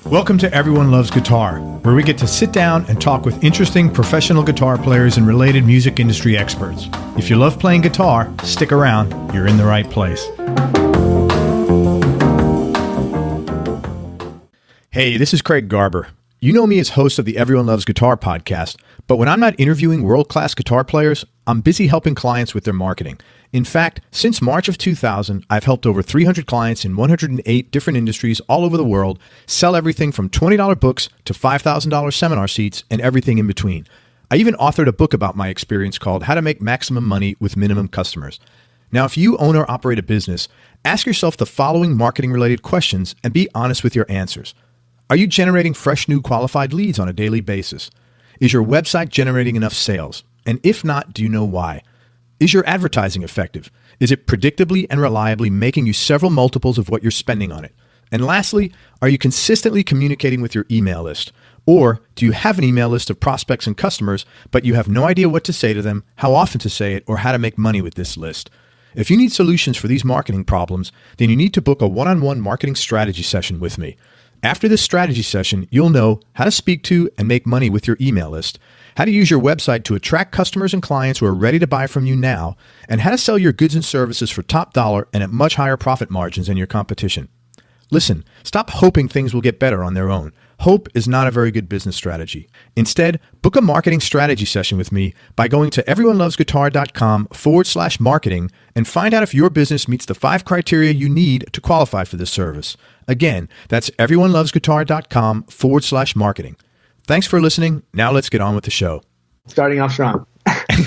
Welcome to Everyone Loves Guitar, where we get to sit down and talk with interesting professional guitar players and related music industry experts. If you love playing guitar, stick around. You're in the right place. Hey, this is Craig Garber. You know me as host of the Everyone Loves Guitar podcast, but when I'm not interviewing world-class guitar players, I'm busy helping clients with their marketing. In fact, since March of 2000, I've helped over 300 clients in 108 different industries all over the world sell everything from $20 books to $5,000 seminar seats and everything in between. I even authored a book about my experience called How to Make Maximum Money with Minimum Customers. Now, if you own or operate a business, ask yourself the following marketing-related questions and be honest with your answers. Are you generating fresh new qualified leads on a daily basis? Is your website generating enough sales? And if not, do you know why? Is your advertising effective? Is it predictably and reliably making you several multiples of what you're spending on it? And lastly, are you consistently communicating with your email list? Or do you have an email list of prospects and customers, but you have no idea what to say to them, how often to say it, or how to make money with this list? If you need solutions for these marketing problems, then you need to book a one-on-one marketing strategy session with me. After this strategy session, you'll know how to speak to and make money with your email list, how to use your website to attract customers and clients who are ready to buy from you now, and how to sell your goods and services for top dollar and at much higher profit margins than your competition. Listen, stop hoping things will get better on their own. Hope is not a very good business strategy. Instead, book a marketing strategy session with me by going to everyonelovesguitar.com/marketing and find out if your business meets the 5 criteria you need to qualify for this service. Again, that's everyonelovesguitar.com/marketing. Thanks for listening. Now let's get on with the show. Starting off strong.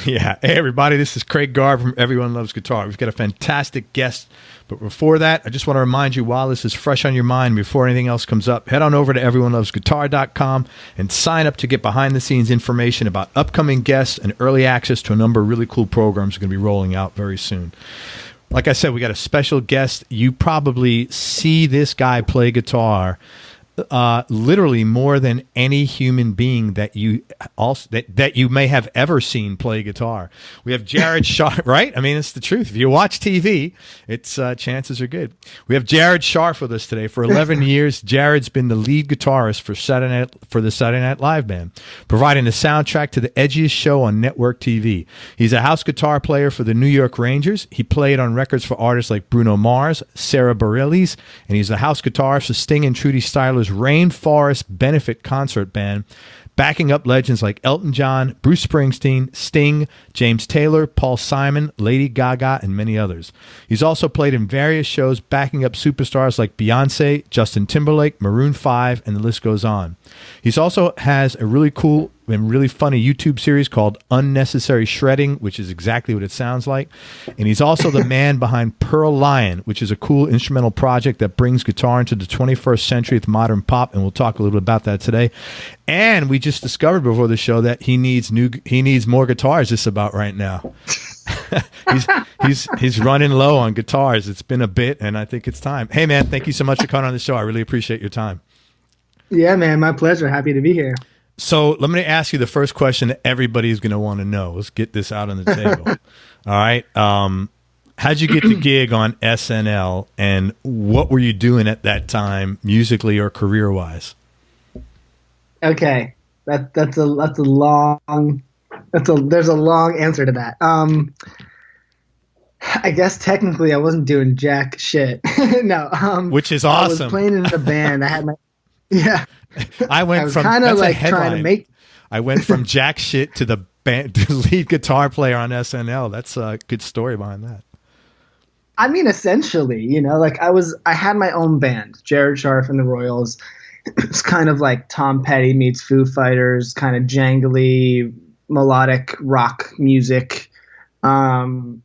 Yeah. Hey, everybody. This is Craig Garb from Everyone Loves Guitar. We've got a fantastic guest. But before that, I just want to remind you, while this is fresh on your mind, before anything else comes up, head on over to everyonelovesguitar.com and sign up to get behind-the-scenes information about upcoming guests and early access to a number of really cool programs we're going to be rolling out very soon. Like I said, we got a special guest. You probably see this guy play guitar literally more than any human being that you may have ever seen play guitar. We have Jared Scharff, right? I mean, it's the truth. If you watch TV, it's chances are good. We have Jared Scharff with us today. For 11 years, Jared's been the lead guitarist for the Saturday Night Live band, providing the soundtrack to the edgiest show on network TV. He's a house guitar player for the New York Rangers. He played on records for artists like Bruno Mars, Sarah Bareilles, and he's the house guitarist for Sting and Trudy Styler's Rainforest Benefit Concert Band, backing up legends like Elton John, Bruce Springsteen, Sting, James Taylor, Paul Simon, Lady Gaga, and many others. He's also played in various shows backing up superstars like Beyonce, Justin Timberlake, Maroon 5, and the list goes on. He also has a really cool and really funny YouTube series called Unnecessary Shredding, which is exactly what it sounds like. And he's also the man behind Pearl Lion, which is a cool instrumental project that brings guitar into the 21st century with modern pop, and we'll talk a little bit about that today. And we just discovered before the show that he needs more guitars just about right now. he's running low on guitars. It's been a bit, and I think it's time. Hey, man, thank you so much for coming on the show. I really appreciate your time. Yeah, man, my pleasure. Happy to be here. So let me ask you the first question that everybody's going to want to know. Let's get this out on the table. All right. How'd you get the gig on SNL, and what were you doing at that time, musically or career-wise? Okay, there's a long answer to that. I guess technically I wasn't doing jack shit. No. Which is awesome. I was playing in a band. I had my I was kind of like trying to make. I went from jack shit to the band, to lead guitar player on SNL. That's a good story behind that. I mean, essentially, like I had my own band, Jared Scharff and the Royals. It's kind of like Tom Petty meets Foo Fighters, kind of jangly, melodic rock music. And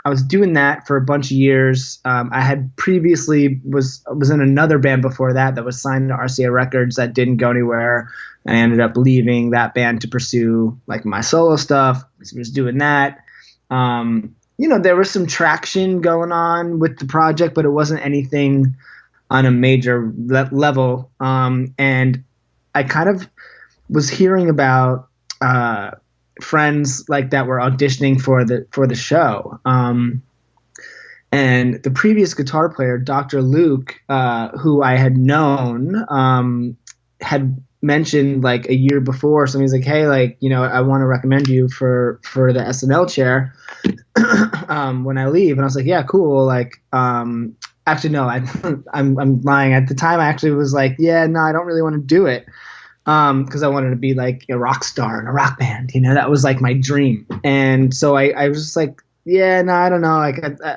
I was doing that for a bunch of years. I had previously was in another band before that was signed to RCA Records that didn't go anywhere. I ended up leaving that band to pursue like my solo stuff. I was doing that. There was some traction going on with the project, but it wasn't anything on a major level. And I kind of was hearing about friends like that were auditioning for the show. And the previous guitar player, Dr. Luke, who I had known, had mentioned like a year before. So he's like, "Hey, like, you know, I want to recommend you for the SNL chair when I leave." And I was like, "Yeah, cool." Like, actually, no, I'm lying. At the time, I actually was like, "Yeah, no, I don't really want to do it." Because I wanted to be like a rock star in a rock band, you know, that was like my dream. And so I was just like, yeah, no, I don't know.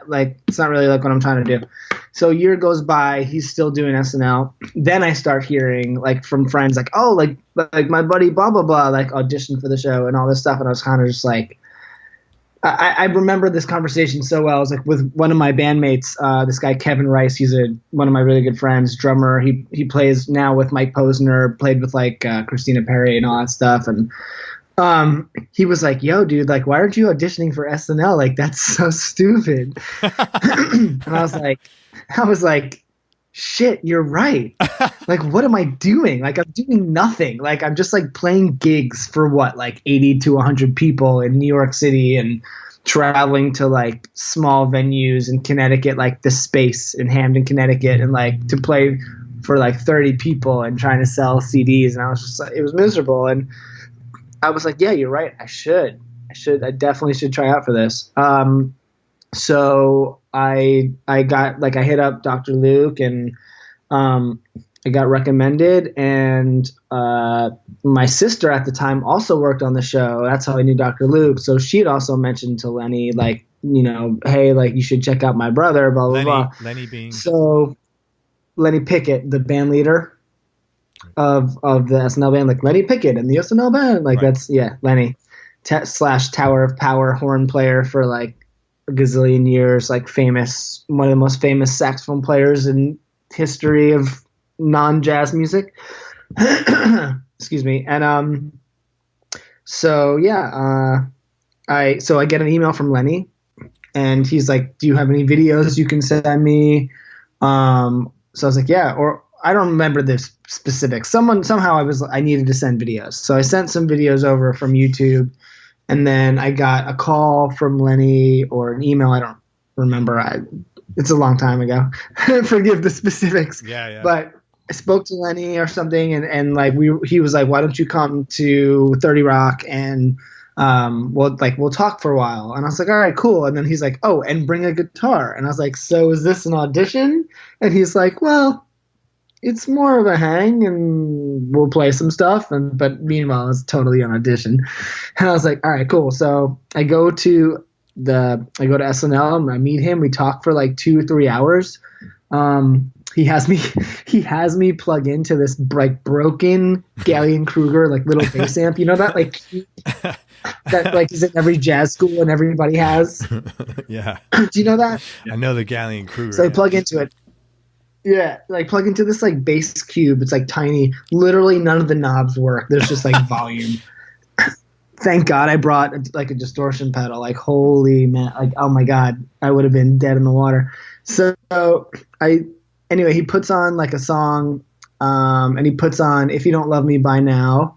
Like it's not really like what I'm trying to do. So a year goes by, he's still doing SNL. Then I start hearing like from friends like, oh, like my buddy blah blah blah like auditioned for the show and all this stuff. And I was kind of just like, I remember this conversation so well. I was like with one of my bandmates, this guy Kevin Rice. He's one of my really good friends, drummer. He plays now with Mike Posner, played with like Christina Perri and all that stuff. And he was like, "Yo, dude, like, why aren't you auditioning for SNL? Like, that's so stupid." And I was like, shit, you're right. Like, what am I doing? Like, I'm doing nothing. Like, I'm just like playing gigs for what, like 80 to 100 people in New York City and traveling to like small venues in Connecticut, like the Space in Hamden, Connecticut, and like to play for like 30 people and trying to sell CDs. And I was just like, it was miserable. And I was like, yeah, you're right. I definitely should try out for this. So I hit up Dr. Luke and I got recommended, and my sister at the time also worked on the show. That's how I knew Dr. Luke. So she had also mentioned to Lenny, like, you know, hey, like you should check out my brother, blah blah blah. Lenny being Lenny Pickett, the band leader of the SNL band, like Lenny Pickett and the SNL band, like right. That's Lenny slash Tower of Power horn player for like a gazillion years, like famous, one of the most famous saxophone players in history of non-jazz music. Excuse me. And so I get an email from Lenny, and he's like, "Do you have any videos you can send me?" So I was like, "Yeah," or I don't remember the specifics. Somehow I needed to send videos, so I sent some videos over from YouTube. And then I got a call from Lenny or an email. I don't remember. It's a long time ago. Forgive the specifics. Yeah. But I spoke to Lenny or something, and like he was like, "Why don't you come to 30 Rock and we'll talk for a while?" And I was like, "All right, cool." And then he's like, "Oh, and bring a guitar." And I was like, "So is this an audition?" And he's like, "Well, it's more of a hang, and we'll play some stuff." But meanwhile, it's totally an audition. And I was like, all right, cool. So I go to SNL and I meet him. We talk for like 2-3 hours. He has me plug into this like broken Gallien-Kruger like little bass amp. You know that like that like is in every jazz school and everybody has. Yeah. Do you know that? I know the Gallien-Kruger. So I plug into it. Yeah, like plug into this like bass cube. It's like tiny. Literally none of the knobs work. There's just like volume. Thank God I brought like a distortion pedal. Like holy man, like oh my God, I would have been dead in the water. So anyway, he puts on like a song, and he puts on "If You Don't Love Me By Now,"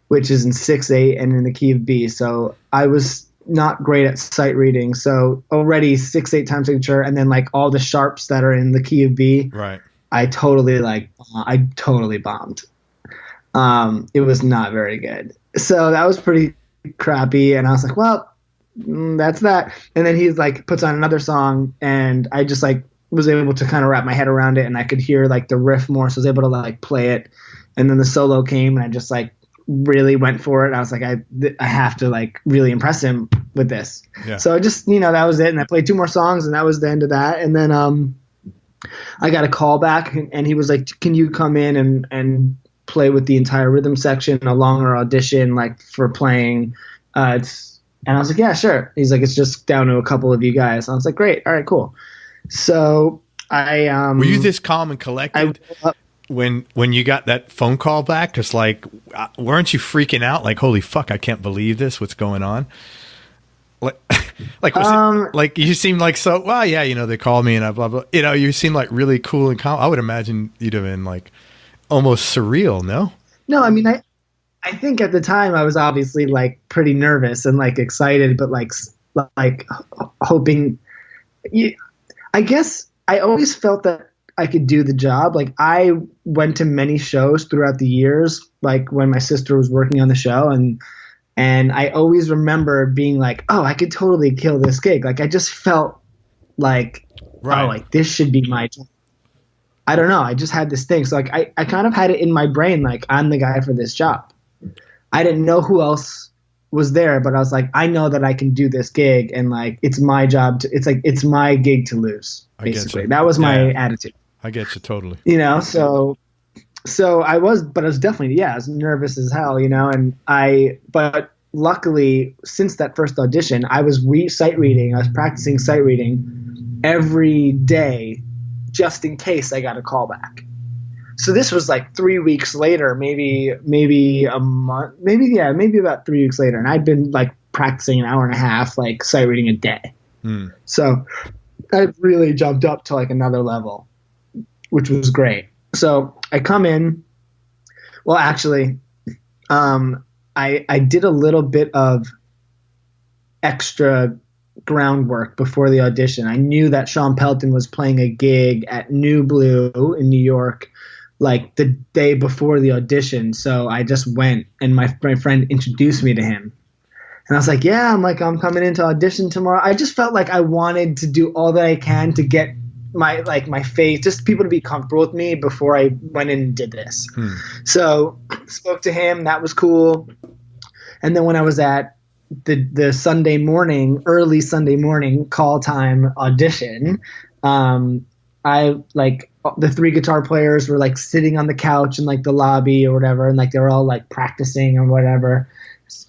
which is in 6/8 and in the key of B. So I was not great at sight reading, so already 6/8 time signature, and then like all the sharps that are in the key of B. Right. I totally bombed. It was not very good. So that was pretty crappy, and I was like, well, that's that. And then he's like puts on another song, and I just like was able to kind of wrap my head around it, and I could hear like the riff more, so I was able to like play it. And then the solo came, and I just like really went for it. I was like, I have to like really impress him with this. Yeah. So I just, that was it. And I played 2 more songs, and that was the end of that. And then I got a call back, and he was like, "Can you come in and play with the entire rhythm section, a longer audition like for playing?" And I was like, "Yeah, sure." He's like, "It's just down to a couple of you guys." And I was like, "Great. All right, cool." So I were you this calm and collected when you got that phone call back? Because like, weren't you freaking out? Like, holy fuck, I can't believe this. What's going on? Like, like you seemed like so. Well, yeah, they called me and I blah blah. You seem like really cool and calm. I would imagine you'd have been like almost surreal. No. No, I mean, I think at the time I was obviously like pretty nervous and like excited, but like hoping. I guess I always felt that I could do the job. Like I went to many shows throughout the years, like when my sister was working on the show, and I always remember being like, oh, I could totally kill this gig. Like I just felt like, Right. oh, like this should be my job. I don't know. I just had this thing. So like I kind of had it in my brain, like I'm the guy for this job. I didn't know who else was there, but I was like, I know that I can do this gig, and like it's my job to, it's like it's my gig to lose, basically. That was my attitude. I get you totally. You know, so I was, but I was definitely, I was nervous as hell, you know, but luckily since that first audition, I was sight reading. I was practicing sight reading every day just in case I got a call back. So this was like 3 weeks later, maybe a month, maybe about 3 weeks later. And I'd been like practicing an hour and a half, like sight reading a day. So I really jumped up to like another level, which was great. So I come in, well, actually, I did a little bit of extra groundwork before the audition. I knew that Sean Pelton was playing a gig at New Blue in New York, like the day before the audition. So I just went, and my friend introduced me to him. And I was like, I'm coming in to audition tomorrow. I just felt like I wanted to do all that I can to get my face, just people to be comfortable with me before I went in and did this. So spoke to him. That was cool. And then when I was at the Sunday morning, early Sunday morning call time audition, I like the three guitar players were like sitting on the couch in like the lobby or whatever, and like they were all like practicing or whatever.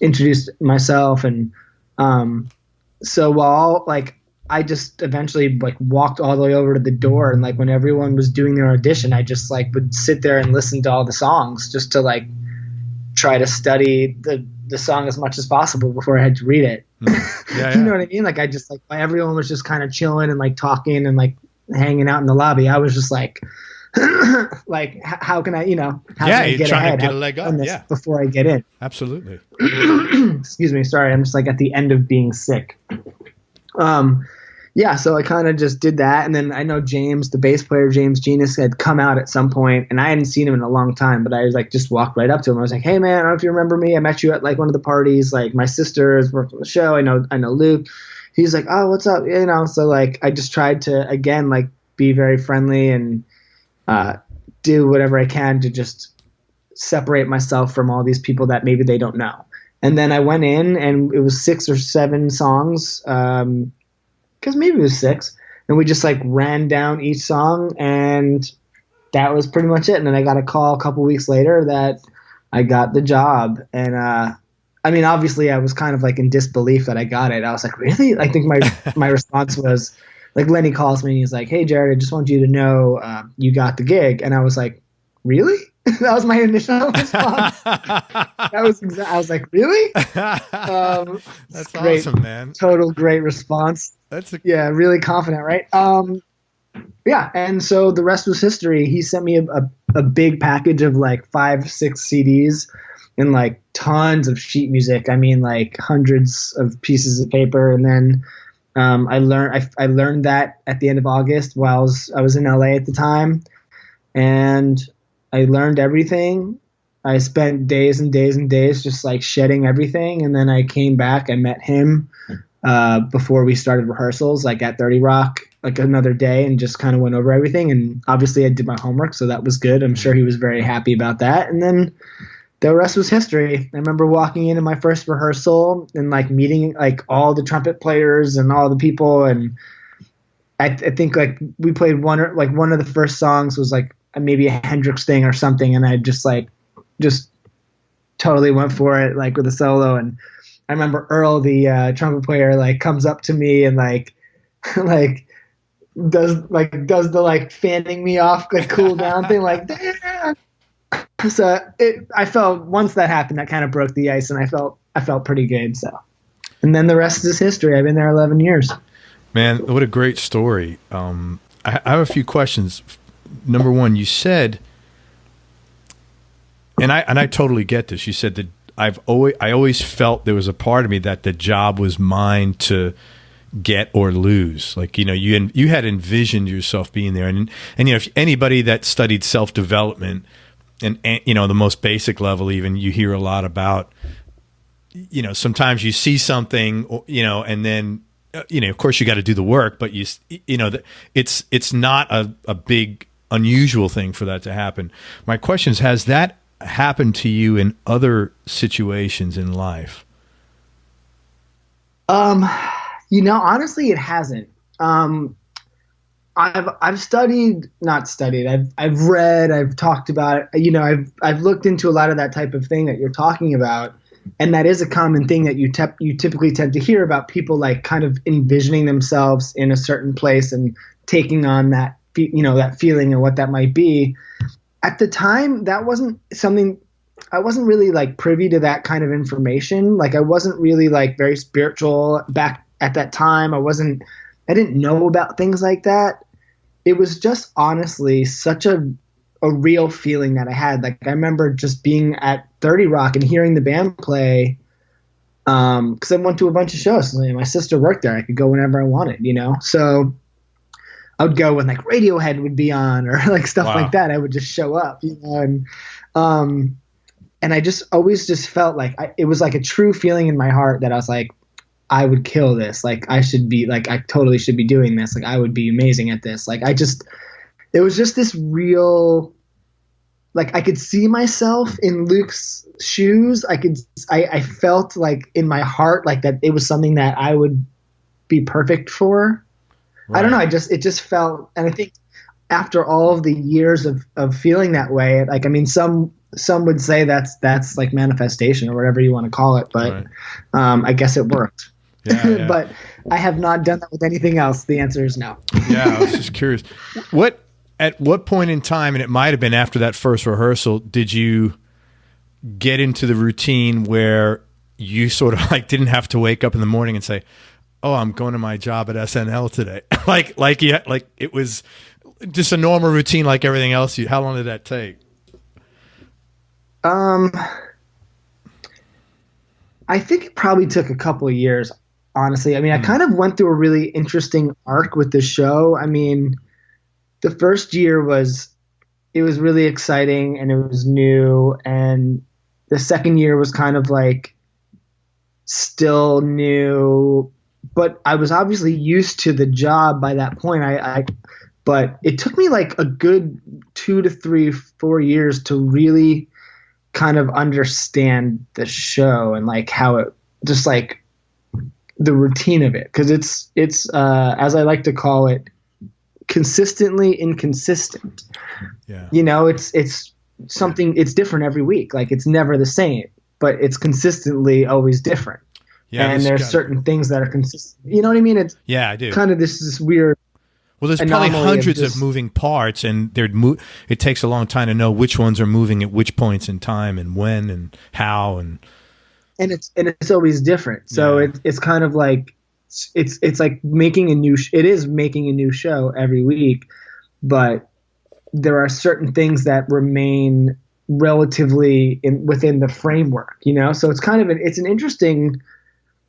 Introduced myself, and so while like I just eventually like walked all the way over to the door, and like when everyone was doing their audition, I just like would sit there and listen to all the songs just to like try to study the song as much as possible before I had to read it. You know what I mean? Like I just like everyone was just kind of chilling and like talking and like hanging out in the lobby. I was just like like how can I, how can I get ahead? To get a leg up, before I get in. Absolutely. Excuse me, sorry, I'm just like at the end of being sick. So I kind of just did that, and then I know James, the bass player, James Genius, had come out at some point, and I hadn't seen him in a long time, but I was like just walked right up to him. I was like, hey man, I don't know if you remember me. I met you at like one of the parties. Like my sister's worked on the show. I know Luke. He's like, oh, what's up? So like I just tried to again like be very friendly and do whatever I can to just separate myself from all these people that maybe they don't know. And then I went in, and it was 6 or 7 songs, because maybe it was 6, and we just like ran down each song, and that was pretty much it. And then I got a call a couple weeks later that I got the job, and I mean, obviously I was kind of like in disbelief that I got it. I was like, really? I think my response was like, Lenny calls me and he's like, hey Jared, I just want you to know you got the gig. And I was like, really? That was my initial response. I was like, really? That's great. Awesome, man. Total great response. Really confident, right? And so the rest was history. He sent me a big package of like 5-6 CDs and like tons of sheet music. I mean, like hundreds of pieces of paper. And then I learned that at the end of August while I was in LA at the time, and I learned everything. I spent days and days and days just like shedding everything, and then I came back. I met him before we started rehearsals, like at 30 Rock, like another day, and just kind of went over everything. And obviously I did my homework, so that was good. I'm sure he was very happy about that. And then the rest was history. I remember walking into my first rehearsal and like meeting like all the trumpet players and all the people. And I think like we played one of the first songs was like maybe a Hendrix thing or something. And I just totally went for it, like with a solo. And I remember Earl, the trumpet player, like comes up to me and like does the like fanning me off, like cool down thing, like, damn. So I felt once that happened, that kind of broke the ice, and I felt pretty good. So, and then the rest is history. I've been there 11 years. Man, what a great story. I have a few questions. Number one, you said, and I totally get this. You said that I always felt there was a part of me that the job was mine to get or lose? Like, you had envisioned yourself being there. And if anybody that studied self-development and the most basic level, even, you hear a lot about, sometimes you see something, and then, of course you got to do the work, but it's not a big unusual thing for that to happen. My question is, has that happened to you in other situations in life? Honestly, it hasn't. I've not studied. I've read, I've talked about it. I've looked into a lot of that type of thing that you're talking about. And that is a common thing that you typically tend to hear about, people like kind of envisioning themselves in a certain place and taking on that, that feeling and what that might be. At the time, that wasn't something, I wasn't really like privy to that kind of information. Like, I wasn't really like very spiritual back at that time. I didn't know about things like that. It was just honestly such a real feeling that I had. Like, I remember just being at 30 Rock and hearing the band play, because I went to a bunch of shows. My sister worked there. I could go whenever I wanted, So I would go when like Radiohead would be on or like stuff like that. I would just show up, and I just always just felt like it was like a true feeling in my heart that I was like, I would kill this. Like, I totally should be doing this. Like, I would be amazing at this. Like, it was just this real, like, I could see myself in Luke's shoes. I felt like in my heart, like that it was something that I would be perfect for. Right. I don't know. It just felt, and I think after all of the years of feeling that way, like, I mean, some would say that's like manifestation or whatever you want to call it, but I guess it worked. Yeah. But I have not done that with anything else. The answer is no. Yeah, I was just curious. At what point in time, and it might have been after that first rehearsal, did you get into the routine where you sort of like didn't have to wake up in the morning and say, "Oh, I'm going to my job at SNL today"? like it was just a normal routine like everything else. How long did that take? I think it probably took a couple of years, honestly. I mean, I kind of went through a really interesting arc with the show. I mean, the first year was really exciting and it was new. And the second year was kind of like still new, but I was obviously used to the job by that point. But it took me like a good 2 to 3, 4 years to really kind of understand the show and like how it just like the routine of it. 'Cause it's as I like to call it, consistently inconsistent. Yeah. It's something, it's different every week. Like, it's never the same, but it's consistently always different. Yeah. And there's certain things that are consistent. You know what I mean? It's I do. Kind of this weird. Well, there's probably hundreds of moving parts, and it takes a long time to know which ones are moving at which points in time and when and how and it's always different. So it's kind of like it's like making a new show every week, but there are certain things that remain relatively within the framework, So it's kind of it's an interesting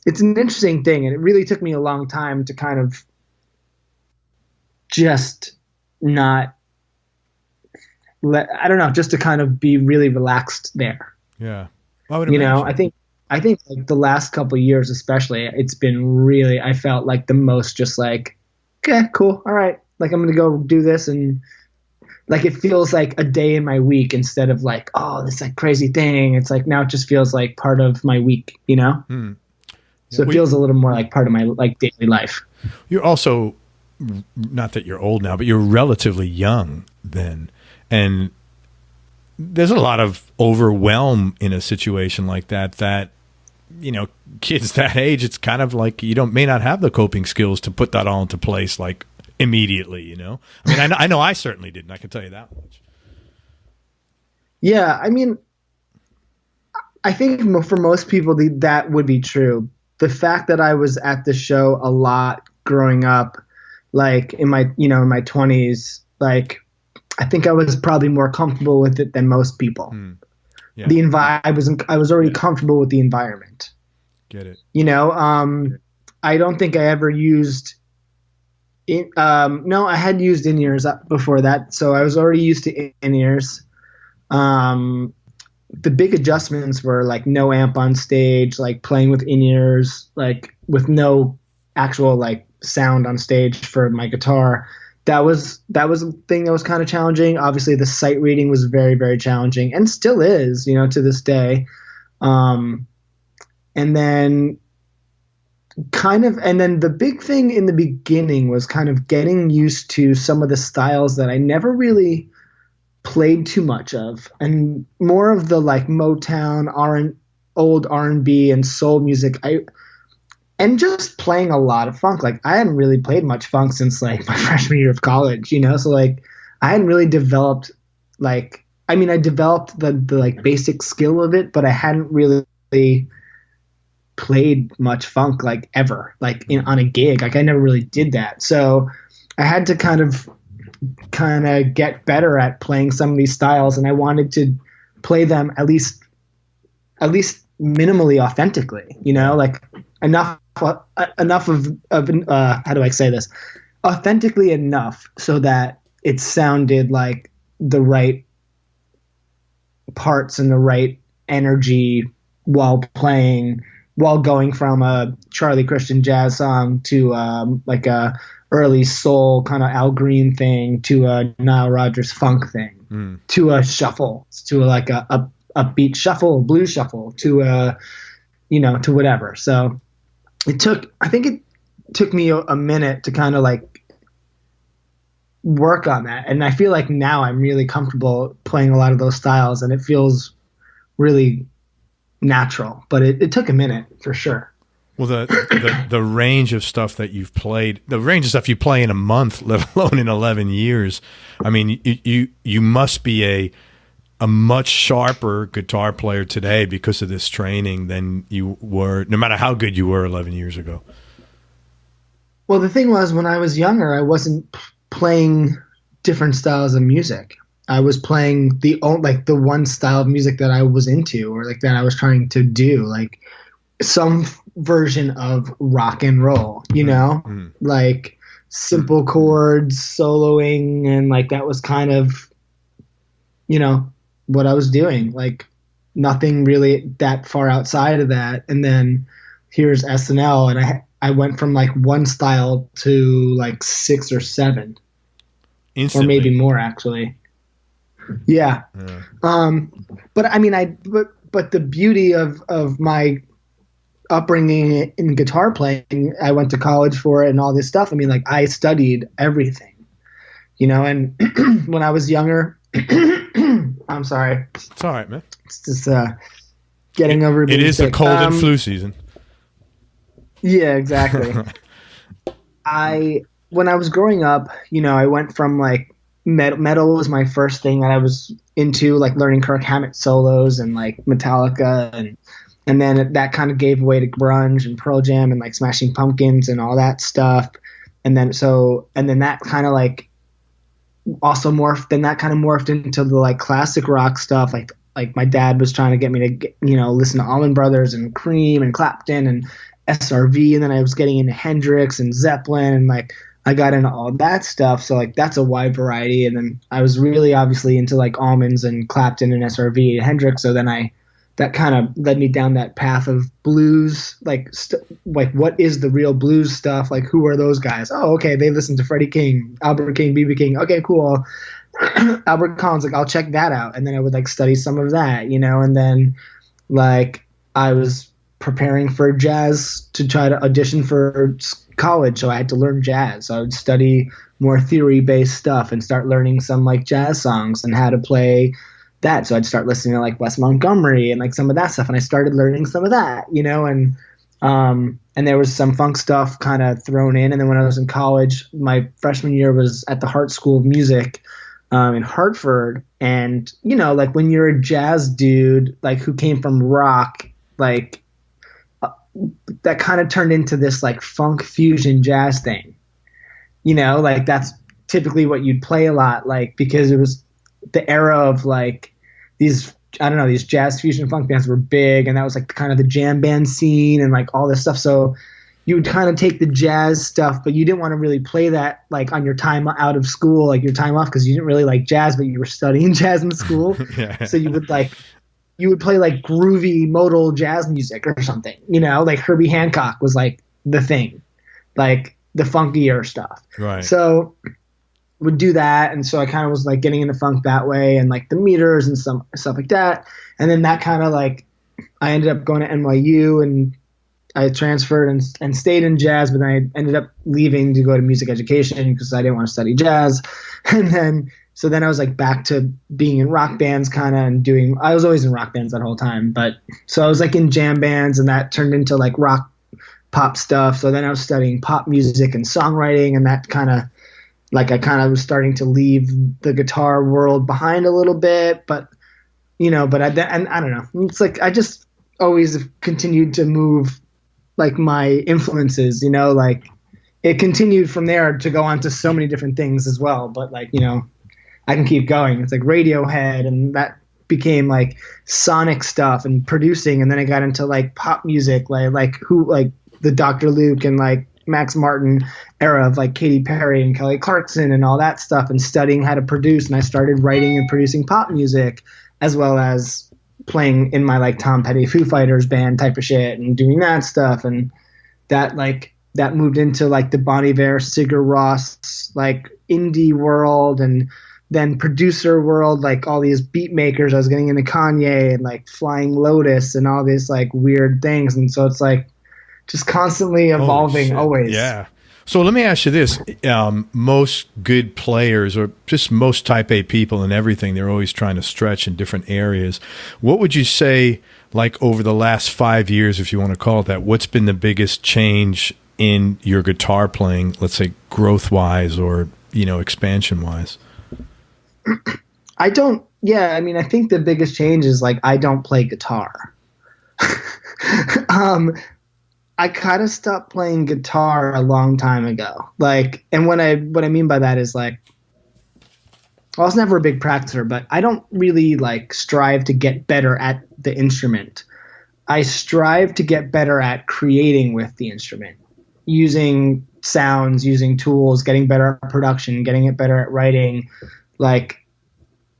thing, and it really took me a long time to kind of just not just to kind of be really relaxed there. Yeah. I think like the last couple of years, especially, it's been really, I felt like the most just like, okay, cool. All right. Like, I'm going to go do this. And like, it feels like a day in my week instead of like, oh, this like crazy thing. It's like, now it just feels like part of my week, So it feels a little more like part of my like daily life. You're also, not that you're old now, but you're relatively young then. And there's a lot of overwhelm in a situation like that, kids that age, it's kind of like you may not have the coping skills to put that all into place like immediately, I mean, I know I certainly didn't. I can tell you that much. Yeah. I mean, I think for most people that would be true. The fact that I was at the show a lot growing up, like in my 20s, like I think I was probably more comfortable with it than most people. Yeah. I was already comfortable with the environment. Get it. I don't think I ever used no, I had used in-ears before that, so I was already used to in-ears. The big adjustments were like no amp on stage, like playing with in-ears, like with no actual like sound on stage for my guitar. That was a thing that was kind of challenging. Obviously, the sight reading was very, very challenging, and still is, to this day. And then the big thing in the beginning was kind of getting used to some of the styles that I never really played too much of, and more of the like Motown, old R&B and soul music. And just playing a lot of funk. Like I hadn't really played much funk since like my freshman year of college, so like I hadn't really developed I developed the like basic skill of it, but I hadn't really played much funk like ever, like on a gig. Like I never really did that. So I had to kind of get better at playing some of these styles, and I wanted to play them at least minimally authentically, like enough of how do I say this? Authentically enough so that it sounded like the right parts and the right energy while going from a Charlie Christian jazz song to like a early soul kind of Al Green thing to a Nile Rodgers funk thing to a shuffle, to like a upbeat shuffle, blues shuffle, to to whatever. So I think it took me a minute to kind of like work on that. And I feel like now I'm really comfortable playing a lot of those styles, and it feels really natural, but it took a minute for sure. Well, the range of stuff that you've played, the range of stuff you play in a month, let alone in 11 years. I mean, you must be a much sharper guitar player today because of this training than you were, no matter how good you were 11 years ago. Well, the thing was, when I was younger, I wasn't playing different styles of music. I was playing the one style of music that I was into, or like that I was trying to do, like some version of rock and roll, like simple chords, soloing, and like that was kind of, what I was doing, like nothing really that far outside of that. And then here's SNL, and I went from like one style to like 6 or 7 instantly. Or maybe more actually. Yeah. But I mean, but the beauty of my upbringing in guitar playing, I went to college for it and all this stuff. I mean, like I studied everything, and when I was younger, I'm sorry. It's all right, man. It's just getting over. It is sick. A cold and flu season. Yeah, exactly. When I was growing up, I went from like metal was my first thing that I was into, like learning Kirk Hammett solos and like Metallica, and then that kind of gave way to grunge and Pearl Jam and like Smashing Pumpkins and all that stuff. And then that kind of like also morphed into the like classic rock stuff. Like my dad was trying to get me to listen to Allman Brothers and Cream and Clapton and SRV, and then I was getting into Hendrix and Zeppelin, and like I got into all that stuff. So like that's a wide variety. And then I was really obviously into like Almonds and Clapton and SRV and Hendrix. So then that kind of led me down that path of blues, like what is the real blues stuff? Like who are those guys? Oh, okay, they listen to Freddie King, Albert King, B.B. King. Okay, cool. Albert Collins, like I'll check that out. And then I would like study some of that, and then like I was preparing for jazz to try to audition for college, so I had to learn jazz. So I would study more theory-based stuff and start learning some like jazz songs and how to play that. So I'd start listening to like Wes Montgomery and like some of that stuff, and I started learning some of that, and there was some funk stuff kind of thrown in. And then when I was in college, my freshman year was at the Hart School of Music in Hartford, and like when you're a jazz dude like who came from rock, like that kind of turned into this like funk fusion jazz thing, like that's typically what you'd play a lot, like because it was the era of like these jazz fusion funk bands were big, and that was like kind of the jam band scene and like all this stuff. So you would kind of take the jazz stuff, but you didn't want to really play that like on your time out of school, like your time off, because you didn't really like jazz, but you were studying jazz in school. Yeah. So you would play like groovy modal jazz music or something, you know, like Herbie Hancock was like the thing, like the funkier stuff. Right. So would do that, and so I kind of was like getting into funk that way, and like the meters and stuff like that. And then that kind of like I ended up going to NYU, and I transferred and stayed in jazz, but then I ended up leaving to go to music education because I didn't want to study jazz. And then so then I was like back to being in rock bands kind of, and I was always in rock bands that whole time, but so I was like in jam bands, and that turned into like rock pop stuff. So then I was studying pop music and songwriting, and that kind of like I kind of was starting to leave the guitar world behind a little bit, but you know, but I don't know. It's like I just always continued to move like my influences, you know, like it continued from there to go on to so many different things as well. But like, you know, I can keep going. It's like Radiohead, and that became like sonic stuff and producing, and then I got into like pop music, like the Dr. Luke and like Max Martin era of like Katy Perry and Kelly Clarkson and all that stuff, and studying how to produce. And I started writing and producing pop music as well as playing in my like Tom Petty Foo Fighters band type of shit and doing that stuff. And that moved into like the Bon Iver, Sigur Rós, like indie world, and then producer world, like all these beat makers. I was getting into Kanye and like Flying Lotus and all these like weird things. And so it's like just constantly evolving always. Yeah. So let me ask you this. Most good players, or just most type A people in everything, they're always trying to stretch in different areas. What would you say, like over the last 5 years, if you want to call it that, what's been the biggest change in your guitar playing, let's say growth-wise or, you know, expansion-wise? I think the biggest change is like I don't play guitar. I kind of stopped playing guitar a long time ago. Like, and what I mean by that is like, I was never a big practicer, but I don't really like strive to get better at the instrument. I strive to get better at creating with the instrument, using sounds, using tools, getting better at production, getting it better at writing, like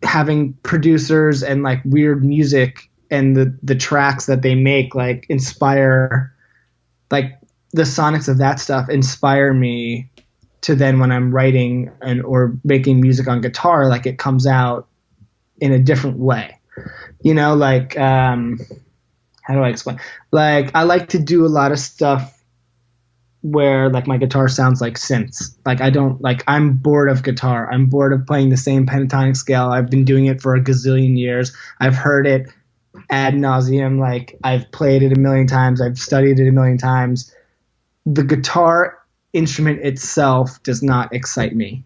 having producers and like weird music and the tracks that they make like inspire, like the sonics of that stuff inspire me to then when I'm writing or making music on guitar, like it comes out in a different way, you know, like, how do I explain? Like I like to do a lot of stuff where like my guitar sounds like synths. Like I'm bored of guitar. I'm bored of playing the same pentatonic scale. I've been doing it for a gazillion years. I've heard it ad nauseum. Like I've played it a million times. I've studied it a million times. The guitar instrument itself does not excite me.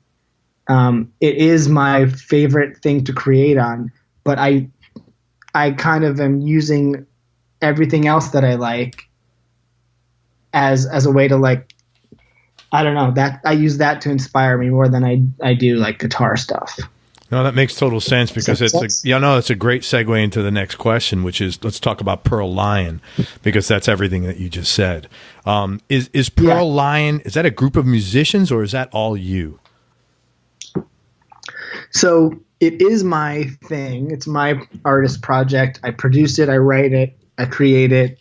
It is my favorite thing to create on, but I kind of am using everything else that I like as a way to like, I don't know, that I use that to inspire me more than I do like guitar stuff. No, that makes total sense because it's a great segue into the next question, which is let's talk about Pearl Lion, because that's everything that you just said. Is Pearl Lion, is that a group of musicians or is that all you? So it is my thing. It's my artist project. I produce it. I write it. I create it.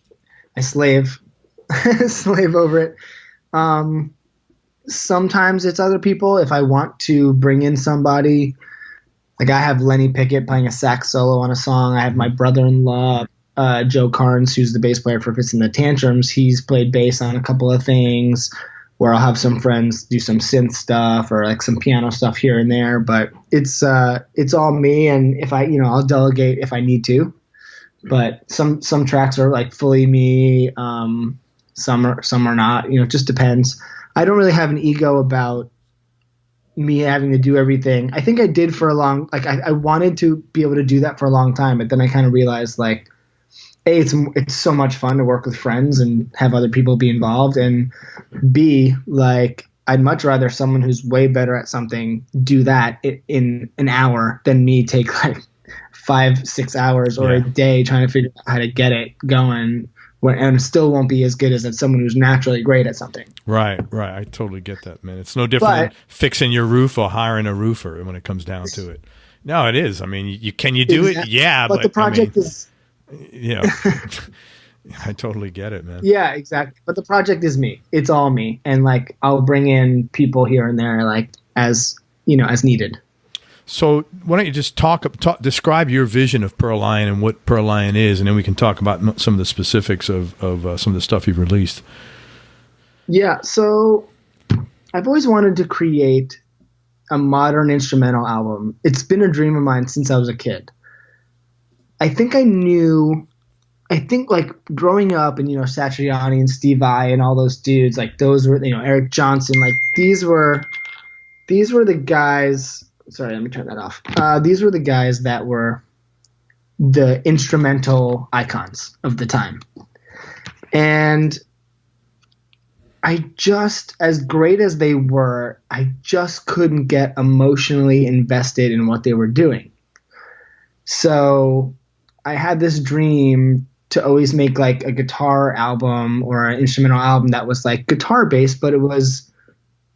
I slave over it. Sometimes it's other people. If I want to bring in somebody, like I have Lenny Pickett playing a sax solo on a song. I have my brother-in-law, Joe Carnes, who's the bass player for Fits in the Tantrums. He's played bass on a couple of things where I'll have some friends do some synth stuff or like some piano stuff here and there. But it's all me. And if I'll delegate if I need to. But some tracks are like fully me. Some are not. It just depends. I don't really have an ego about me having to do everything. I think I did for a long, like I wanted to be able to do that for a long time, but then I kind of realized like, A, it's so much fun to work with friends and have other people be involved, and B, like I'd much rather someone who's way better at something do that in an hour than me take like 5-6 hours or a day trying to figure out how to get it going and still won't be as good as someone who's naturally great at something. Right. I totally get that, man. It's no different than fixing your roof or hiring a roofer when it comes down to it. No, it is. I mean, can you do it? Yeah, but the project is. I totally get it, man. Yeah, exactly. But the project is me. It's all me, and like I'll bring in people here and there, like as needed. So why don't you just describe your vision of Pearl Lion and what Pearl Lion is, and then we can talk about some of the specifics of some of the stuff you've released. Yeah, so I've always wanted to create a modern instrumental album. It's been a dream of mine since I was a kid. I think like growing up and, Satriani and Steve Vai and all those dudes, like those were, Eric Johnson, like these were the guys. Sorry, let me turn that off. These were the guys that were the instrumental icons of the time. And as great as they were, I just couldn't get emotionally invested in what they were doing. So I had this dream to always make like a guitar album or an instrumental album that was like guitar based, but it was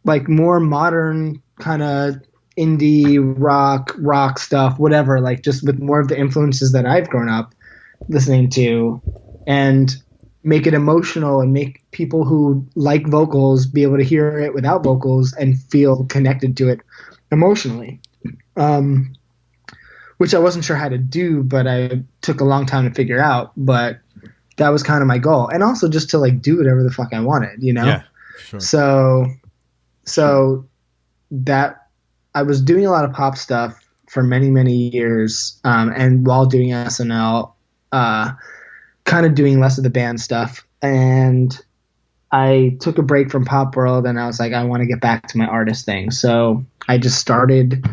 like more modern kind of indie rock stuff, whatever, like just with more of the influences that I've grown up listening to, and make it emotional and make people who like vocals be able to hear it without vocals and feel connected to it emotionally. Which I wasn't sure how to do, but I took a long time to figure out, but that was kind of my goal. And also just to like do whatever the fuck I wanted, Yeah, sure. So that I was doing a lot of pop stuff for many, many years. And while doing SNL, kind of doing less of the band stuff. And I took a break from Pop World and I was like, I want to get back to my artist thing. So I just started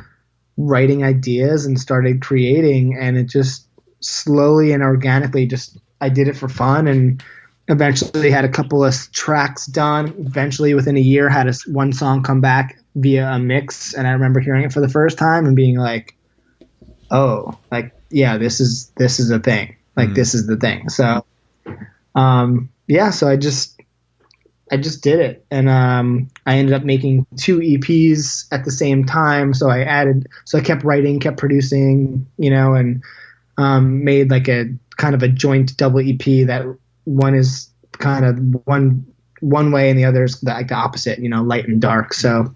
writing ideas and started creating, and it just slowly and organically I did it for fun, and eventually had a couple of tracks done. Eventually within a year had one song come back via a mix, and I remember hearing it for the first time and being like, oh, like, yeah, this is a thing. Like, this is the thing. So, so I just did it. And I ended up making 2 EPs at the same time. So I kept writing, kept producing, and made like a kind of a joint double EP that one is kind of one way and the other is like the opposite, light and dark. So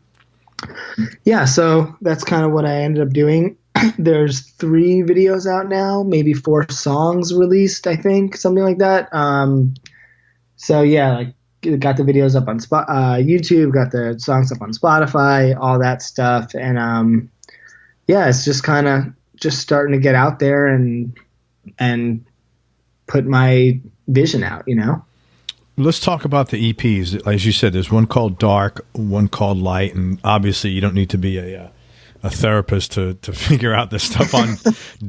yeah, so that's kind of what I ended up doing. There's 3 videos out now, maybe 4 songs released, I think, something like that. So yeah, like got the videos up on YouTube, got the songs up on Spotify, all that stuff. And it's just kind of just starting to get out there and put my vision out, Let's talk about the EPs. As you said, there's one called Dark, one called Light, and obviously you don't need to be a therapist to figure out the stuff on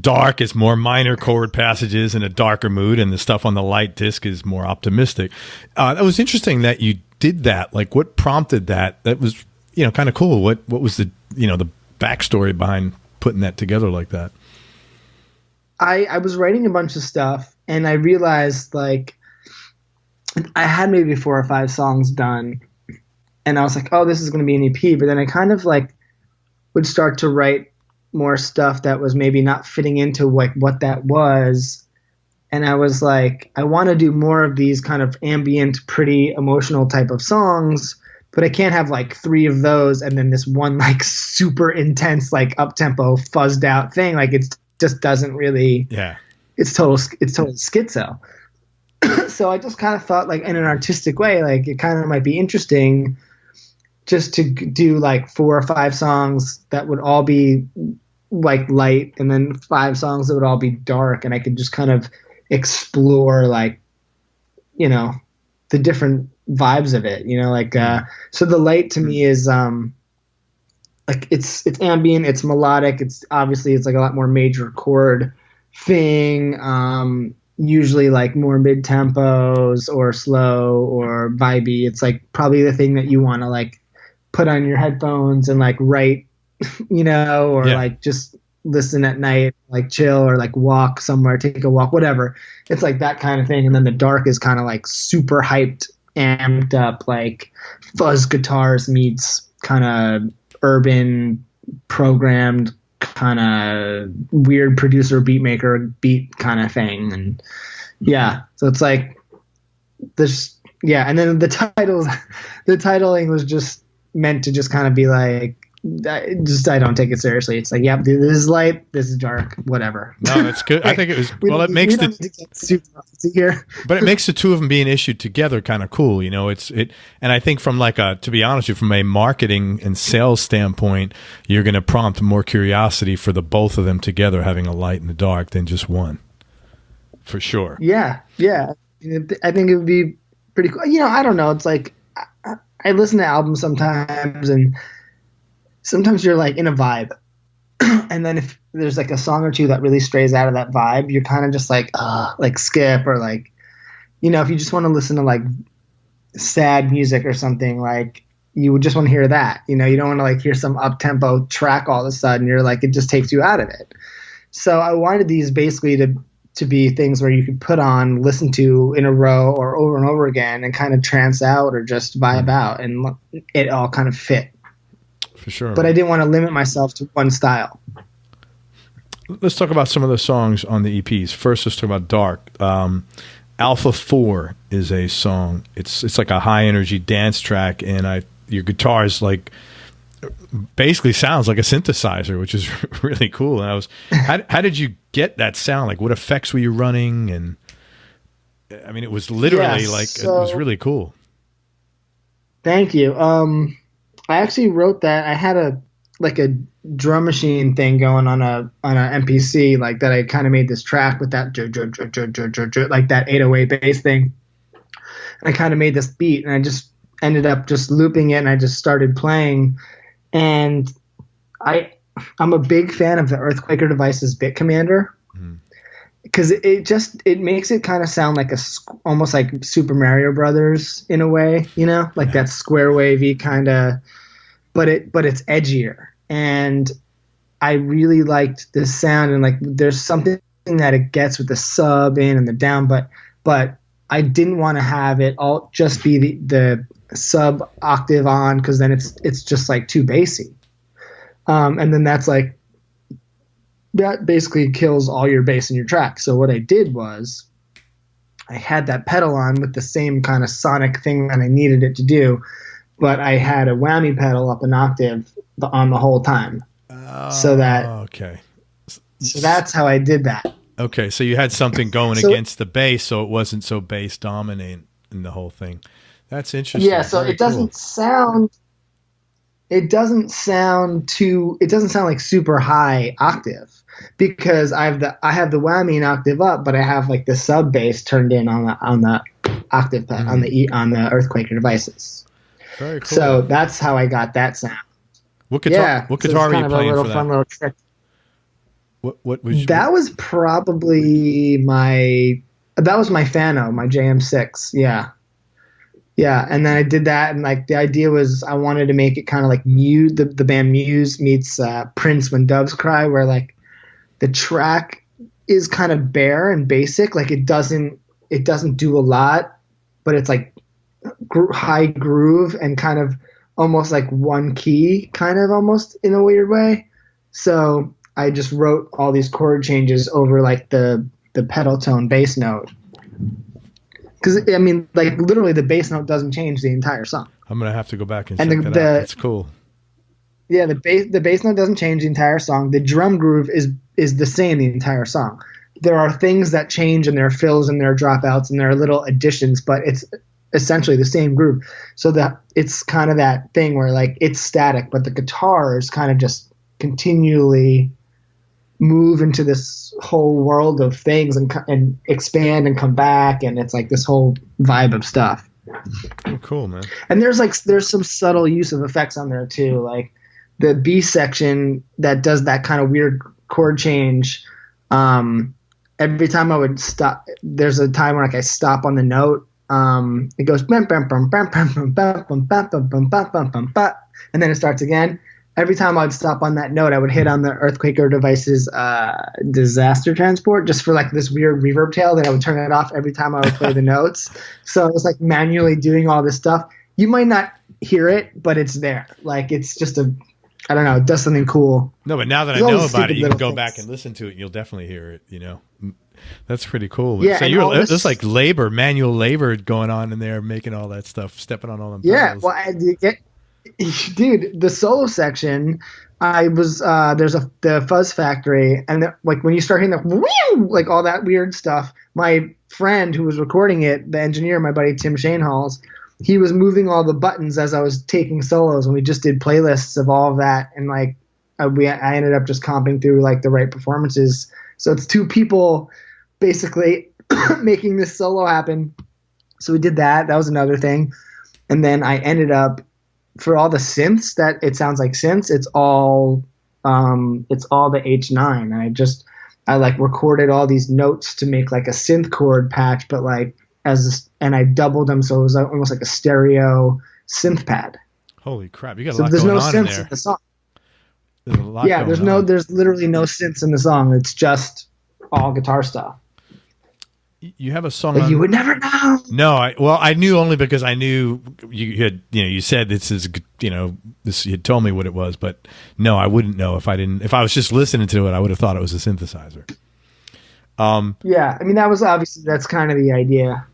Dark is more minor chord passages in a darker mood, and the stuff on the Light disc is more optimistic. That was interesting that you did that. Like, what prompted that? That was, kind of cool. What was the backstory behind putting that together like that? I was writing a bunch of stuff, and I realized, like, I had maybe 4 or 5 songs done, and I was like, oh, this is going to be an EP. But then I kind of like would start to write more stuff that was maybe not fitting into like what that was. And I was like, I want to do more of these kind of ambient, pretty emotional type of songs, but I can't have like 3 of those and then this one like super intense, like up-tempo fuzzed out thing. Like it just doesn't really, it's total schizo. So I just kind of thought, like, in an artistic way, like it kind of might be interesting just to do like 4 or 5 songs that would all be like light, and then 5 songs that would all be dark, and I could just kind of explore like, the different vibes of it, like, so the light to me is, like it's ambient, it's melodic. It's like a lot more major chord thing. Usually like more mid tempos or slow or vibey. It's like probably the thing that you want to like put on your headphones and like write, like just listen at night, like chill or like walk somewhere, take a walk, whatever. It's like that kind of thing. And then the dark is kind of like super hyped, amped up, like fuzz guitars meets kind of urban programmed kind of weird producer beat maker beat kind of thing. And yeah, so it's like this, yeah. And then the titling was just meant to just kind of be like, I don't take it seriously. It's like, yeah, this is light, this is dark, whatever. No, that's good. I think it was, well, it makes but it makes the two of them being issued together kind of cool. You know, and I think from like to be honest with you, from a marketing and sales standpoint, you're going to prompt more curiosity for the both of them together, having a light and the dark than just one. For sure. Yeah. Yeah. I think it would be pretty cool. You know, I don't know. It's like, I listen to albums sometimes, and sometimes you're like in a vibe, and then if there's like a song or two that really strays out of that vibe, you're kind of just like skip, or like, you know, if you just want to listen to like sad music or something, like you would just want to hear that, you know, you don't want to like hear some up tempo track all of a sudden. You're like, it just takes you out of it. So I wanted these basically to be things where you could put on, listen to in a row or over and over again, and kind of trance out or just vibe out, and it all kind of fit. For sure. But I didn't want to limit myself to one style. Let's talk about some of the songs on the EPs. First, let's talk about Dark. Alpha 4 is a song. It's like a high energy dance track, and your guitar is like basically sounds like a synthesizer, which is really cool. And how did you get that sound? Like, what effects were you running? And I mean, it was literally it was really cool. Thank you. I actually wrote that. I had a drum machine thing going on a MPC, like that. I kind of made this track with that like that 808 bass thing. And I kind of made this beat, and I just ended up just looping it, and I just started playing. And I'm a big fan of the Earthquaker Devices Bit Commander, because it makes it kind of sound like almost like Super Mario Brothers in a way, you know, like that square wavy kind of, but it's edgier. And I really liked this sound, and like there's something that it gets with the sub in and the down, but I didn't want to have it all just be the sub octave on, because then it's just like too bassy. And then that basically kills all your bass in your track. So what I did was I had that pedal on with the same kind of sonic thing that I needed it to do, but I had a whammy pedal up an octave on the whole time. So that's how I did that. Okay, so you had something going against the bass, so it wasn't so bass dominant in the whole thing. That's interesting. Yeah, so it doesn't sound like super high octave, because I have the whammy an octave up, but I have like the sub bass turned in on the octave pad, on the Earthquaker Devices. Very cool. So that's how I got that sound. What guitar were you playing for that? Fun little trick. What was that? Was probably my Fano, my JM6. Yeah, and then I did that, and like the idea was I wanted to make it kind of like Muse, the band Muse meets Prince When Doves Cry, where like the track is kind of bare and basic, like it doesn't do a lot, but it's like high groove and kind of almost like one key, kind of almost in a weird way. So I just wrote all these chord changes over like the pedal tone bass note. Because, I mean, like, literally the bass note doesn't change the entire song. I'm going to have to go back and check that out. That's cool. Yeah, the bass note doesn't change the entire song. The drum groove is the same the entire song. There are things that change, and there are fills, and there are dropouts, and there are little additions, but it's essentially the same groove. So that it's kind of that thing where, like, it's static, but the guitars kind of just continually move into this whole world of things and expand and come back, and it's like this whole vibe of stuff. Oh, cool, man. And there's some subtle use of effects on there too, like the B section that does that kind of weird chord change. Every time I would stop, there's a time where like I stop on the note, it goes bam bam bam bam bam bam bam bam bam bam bam bam bam, and then it starts again. every time I'd stop on that note, I would hit on the Earthquaker Devices disaster transport just for like this weird reverb tail. Then I would turn it off every time I would play the notes. So I was like manually doing all this stuff. You might not hear it, but it's there. Like it's just I don't know, it does something cool. No, but now that I know about it, you can go back and listen to it and you'll definitely hear it, you know. That's pretty cool. Yeah, so there's like manual labor going on in there, making all that stuff, stepping on all them pedals. Well, dude, the solo section, I was there's the Fuzz Factory, and like when you start hearing the like all that weird stuff, my friend who was recording it, the engineer, my buddy Tim Shanehalls, he was moving all the buttons as I was taking solos, and we just did playlists of all of that, and like I ended up just comping through like the right performances. So it's two people basically making this solo happen. So we did that. That was another thing. And then I ended up, for all the synths that it sounds like synths, it's all the H9. I like recorded all these notes to make like a synth chord patch, but like and I doubled them so it was almost like a stereo synth pad. Holy crap! You got a lot going on in there. In the song. There's a lot there's literally no synths in the song. It's just all guitar stuff. You have a song but you would never know. No, I knew only because I knew you had, you said this is, this, you had told me what it was, but no, I wouldn't know if I was just listening to it, I would have thought it was a synthesizer. Yeah, I mean, that's kind of the idea.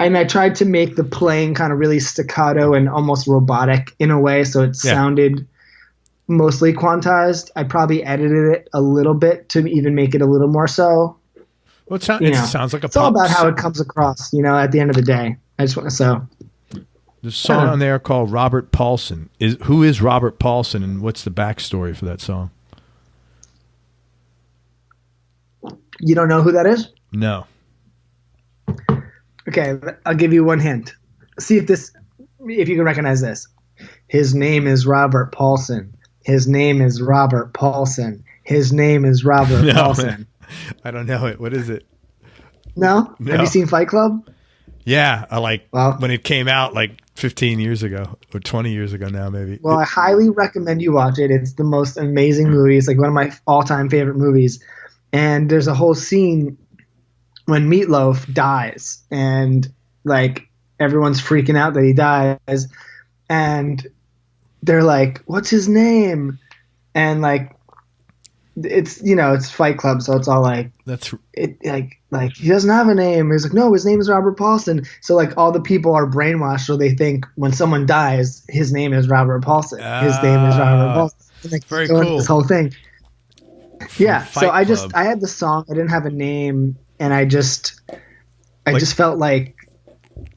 And I tried to make the playing kind of really staccato and almost robotic in a way, so it sounded mostly quantized. I probably edited it a little bit to even make it a little more so. Well, it sounds like it's all about how it comes across, at the end of the day. I just want to There's a song on there called Robert Paulson. Who is Robert Paulson, and what's the backstory for that song? You don't know who that is? No. Okay, I'll give you one hint. See if you can recognize this. His name is Robert Paulson. His name is Robert Paulson. His name is Robert Paulson. Man. I don't know it. What is it? No? Have you seen Fight Club? Yeah, when it came out like 15 years ago or 20 years ago now, maybe. Well, I highly recommend you watch it. It's the most amazing movie. It's like one of my all-time favorite movies. And there's a whole scene when Meatloaf dies, and like everyone's freaking out that he dies, and they're like, "What's his name?" And like, it's Fight Club, so it's all like like he doesn't have a name. He's like, no, his name is Robert Paulson. So like all the people are brainwashed, so they think when someone dies, his name is Robert Paulson. His name is Robert Paulson. And like, very cool. This whole thing. Yeah. So I had the song. I didn't have a name, and I just felt like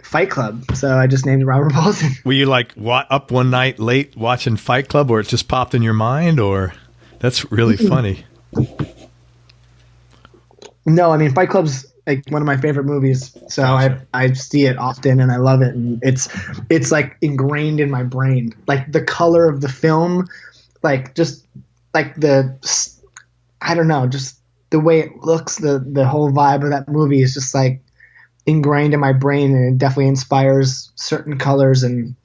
Fight Club, so I just named it Robert Paulson. Were you like up one night late watching Fight Club, or it just popped in your mind, or? That's really funny. No, I mean, Fight Club's like one of my favorite movies, so gotcha. I see it often and I love it, and it's like ingrained in my brain. Like the color of the film, like just like I don't know, just the way it looks, the whole vibe of that movie is just like ingrained in my brain, and it definitely inspires certain colors and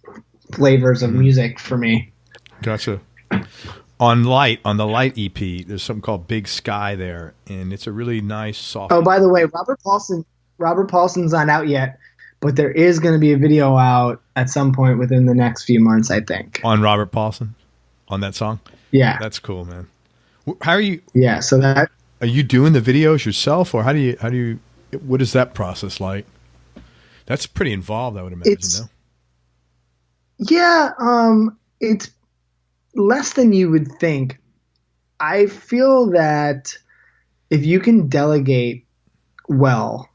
flavors of music for me. Gotcha. On the Light EP, there's something called Big Sky there, and it's a really nice soft. Oh, by the way, Robert Paulson's not out yet, but there is going to be a video out at some point within the next few months, I think. On Robert Paulson, on that song. Yeah, that's cool, man. How are you? Yeah, so that are you doing the videos yourself, or how do you? What is that process like? That's pretty involved, I would imagine. It's less than you would think. I feel that if you can delegate well,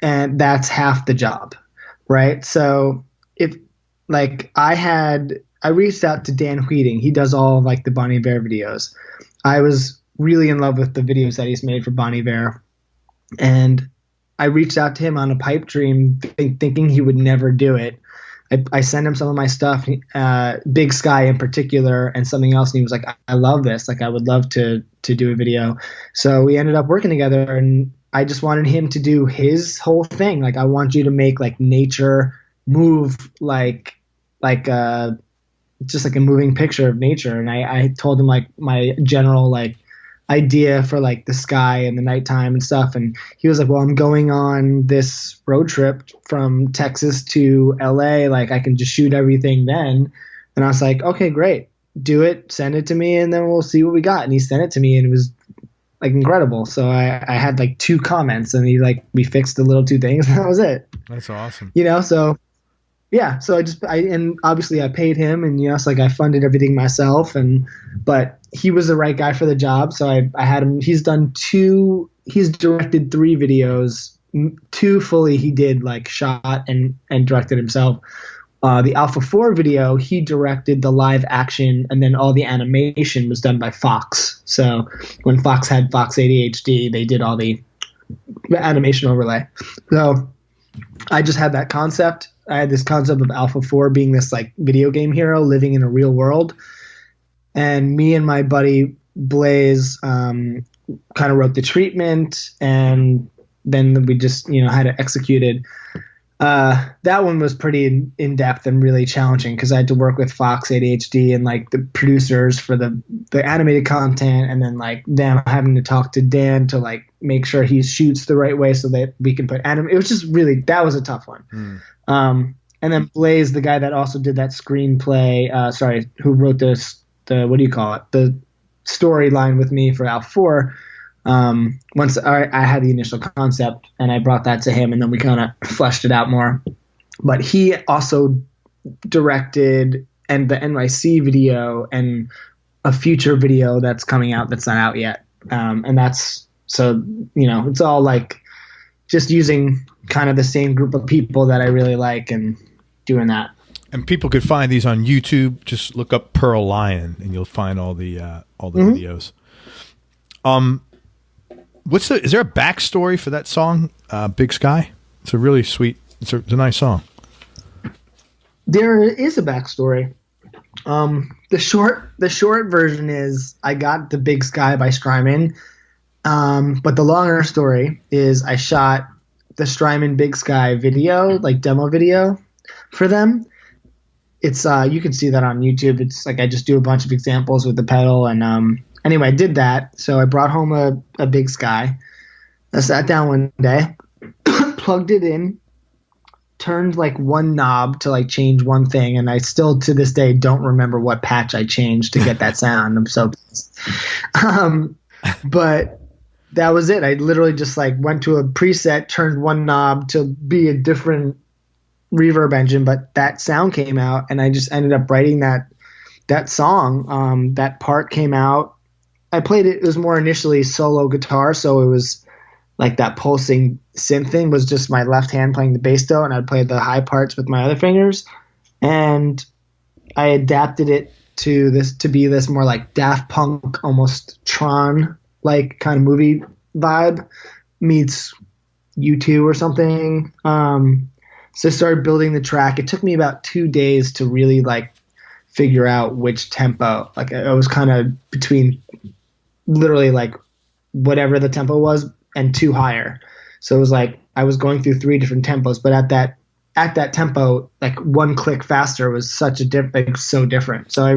and that's half the job, right? So if like I reached out to Dan Wheating. He does all of like the Bon Iver videos. I was really in love with the videos that he's made for Bon Iver, and I reached out to him on a pipe dream thinking he would never do it. I sent him some of my stuff, Big Sky in particular, and something else. And he was like, I love this. Like, I would love to do a video. So we ended up working together, and I just wanted him to do his whole thing. Like, I want you to make like nature move like just like a moving picture of nature. And I told him like my general like idea for like the sky and the nighttime and stuff. And he was like, well, I'm going on this road trip from Texas to LA. Like I can just shoot everything then. And I was like, okay, great. Do it, send it to me, and then we'll see what we got. And he sent it to me, and it was like incredible. So I had like 2 comments, and we fixed the little 2 things, and that was it. That's awesome. So yeah, so and obviously I paid him, and it's like I funded everything myself, but he was the right guy for the job. So I had him. He's directed 3 videos, 2 fully he did like shot and directed himself. The Alpha 4 video, he directed the live action, and then all the animation was done by Fox. So when Fox had Fox ADHD, they did all the animation overlay. So I just had that concept. I had this concept of Alpha 4 being this like video game hero living in a real world. And me and my buddy Blaze kind of wrote the treatment, and then we just, had it executed. That one was pretty in depth and really challenging because I had to work with Fox ADHD and like the producers for the animated content, and then like them having to talk to Dan to like make sure he shoots the right way so that we can put anime. It was just really, that was a tough one. And then Blaze, the guy that also did that screenplay, who wrote the what do you call it? The storyline with me for Alpha 4. Once I had the initial concept and I brought that to him, and then we kind of fleshed it out more. But he also directed and the NYC video and a future video that's coming out that's not out yet. And that's so, it's all like just using kind of the same group of people that I really like and doing that. And people could find these on YouTube. Just look up Pearl Lion and you'll find all the videos. Is there a backstory for that song, Big Sky? It's a really sweet, it's a nice song. There is a backstory. The short version is I got the Big Sky by Strymon. But the longer story is I shot the Strymon Big Sky video, like demo video for them. It's you can see that on YouTube. It's like I just do a bunch of examples with the pedal, and anyway, I did that. So I brought home a Big Sky. I sat down one day, plugged it in, turned like one knob to like change one thing, and I still to this day don't remember what patch I changed to get that sound. I'm so pissed. But that was it. I literally just like went to a preset, turned one knob to be a different reverb engine, but that sound came out, and I just ended up writing that song. That part came out. I played it. It was more initially solo guitar, so it was like that pulsing synth thing was just my left hand playing the bass note, and I'd play the high parts with my other fingers. And I adapted it to be this more like Daft Punk, almost Tron like kind of movie vibe meets U2 or something. So I started building the track. It took me about 2 days to really like figure out which tempo. Like I was kind of between literally like whatever the tempo was and 2 higher. So it was like I was going through 3 different tempos, but at that tempo, like 1 click faster was such a so different. So I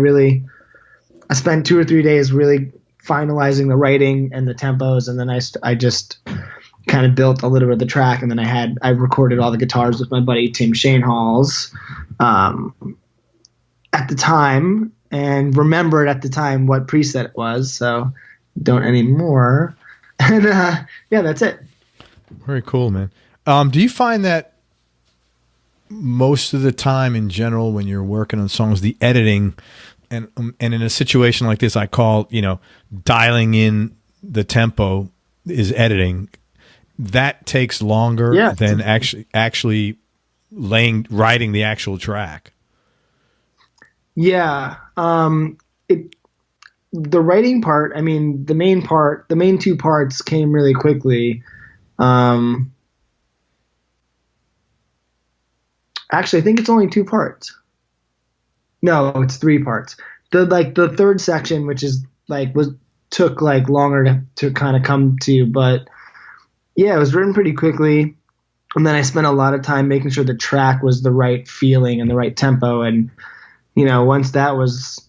spent 2 or 3 days really finalizing the writing and the tempos, and then I just kind of built a little bit of the track, and then I recorded all the guitars with my buddy Tim Shanehalls at the time, and remembered at the time what preset it was, so don't anymore. And yeah, that's it. Very cool, man. Do you find that most of the time in general when you're working on songs, the editing and in a situation like this, I call, dialing in the tempo is editing, that takes longer than actually writing the actual track? Yeah. The writing part, I mean, the main 2 parts came really quickly. Actually, I think it's only 2 parts. No, it's 3 parts. The third section, which is like took like longer to kind of come to, but yeah, it was written pretty quickly. And then I spent a lot of time making sure the track was the right feeling and the right tempo, and once that was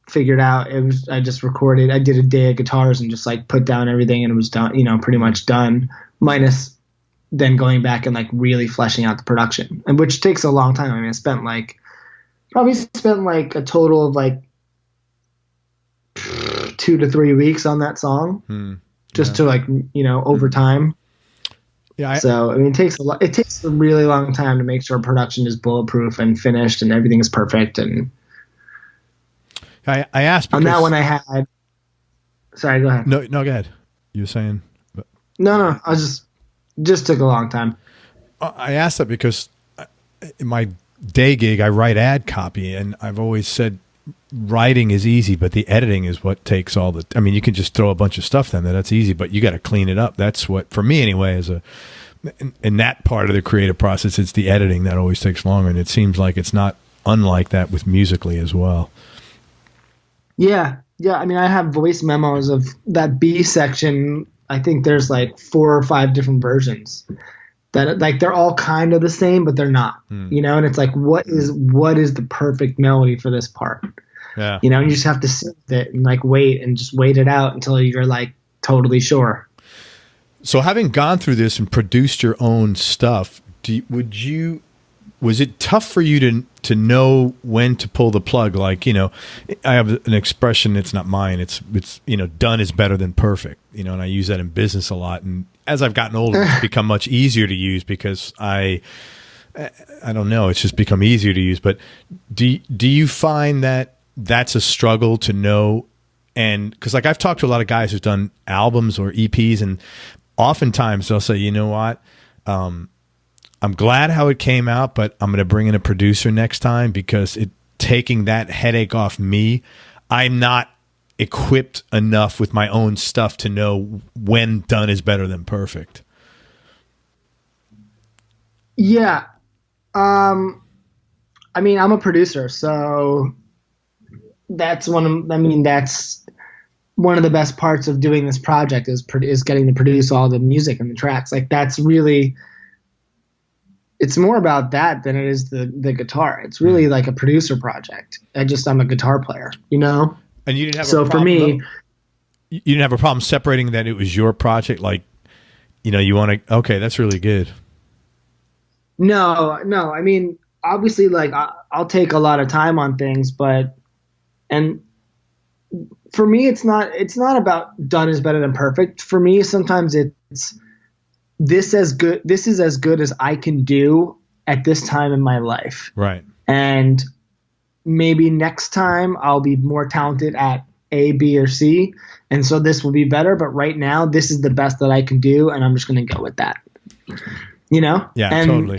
figured out, I just recorded. I did a day of guitars and just like put down everything, and it was done. Pretty much done, minus then going back and like really fleshing out the production, and which takes a long time. I mean, I probably spent like a total of like 2 to 3 weeks on that song, just to like over time. Yeah. So I mean, it takes a really long time to make sure production is bulletproof and finished and everything is perfect. And I asked on that one I had. Sorry, go ahead. No, go ahead. You were saying. No. I was just took a long time. I asked that because in my day gig, I write ad copy, and I've always said writing is easy, but the editing is what takes all the. I mean, you can just throw a bunch of stuff down there. That's easy, but you got to clean it up. That's what, for me anyway, in that part of the creative process, it's the editing that always takes longer, and it seems like it's not unlike that with musically as well. Yeah. I mean, I have voice memos of that B section. I think there's like 4 or 5 different versions that like they're all kind of the same, but they're not. And it's like what is the perfect melody for this part? Yeah. And you just have to sit with it and like wait it out until you're like totally sure. So having gone through this and produced your own stuff, was it tough for you to know when to pull the plug? Like, I have an expression, it's not mine. It's done is better than perfect, and I use that in business a lot. And as I've gotten older, it's become much easier to use because I don't know, it's just become easier to use. But do you find that that's a struggle to know? And because like I've talked to a lot of guys who've done albums or EPs, and oftentimes they'll say, you know what, I'm glad how it came out, but I'm going to bring in a producer next time because taking that headache off me. I'm not equipped enough with my own stuff to know when done is better than perfect. Yeah. I mean, I'm a producer, so that's one of the best parts of doing this project is getting to produce all the music and the tracks. Like that's really, it's more about that than it is the guitar. It's really like a producer project. I'm a guitar player, And you didn't have a problem. For me, you didn't have a problem separating that it was your project. Like, you want to. Okay, that's really good. No. I mean, obviously, like I'll take a lot of time on things, and for me, it's not about done is better than perfect. For me, sometimes it's. This is as good as I can do at this time in my life. Right. And maybe next time I'll be more talented at A, B, or C. And so this will be better. But right now, this is the best that I can do. And I'm just going to go with that. Yeah, totally.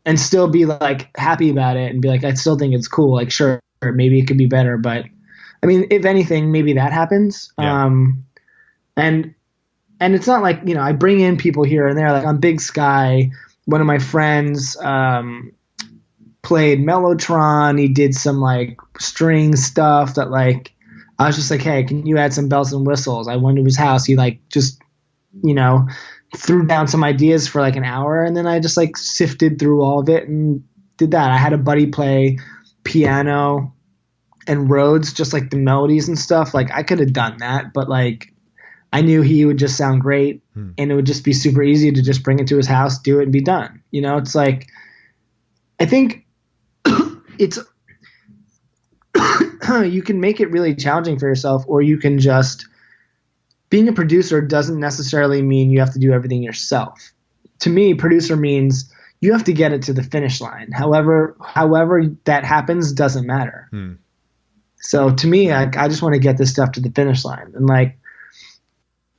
And still be like happy about it and be like, I still think it's cool. Like, sure, maybe it could be better. But I mean, if anything, maybe that happens. Yeah. And it's not like, I bring in people here and there. Like on Big Sky, one of my friends played Mellotron. He did some like string stuff that like, I was just like, hey, can you add some bells and whistles? I went to his house. He like just, threw down some ideas for like an hour. And then I just like sifted through all of it and did that. I had a buddy play piano and Rhodes, just like the melodies and stuff. Like I could have done that, but like, I knew he would just sound great and it would just be super easy to just bring it to his house, do it and be done. It's like, I think it's, you can make it really challenging for yourself, or you can just, being a producer doesn't necessarily mean you have to do everything yourself. To me, producer means you have to get it to the finish line. However that happens doesn't matter. So to me, I just want to get this stuff to the finish line. And like,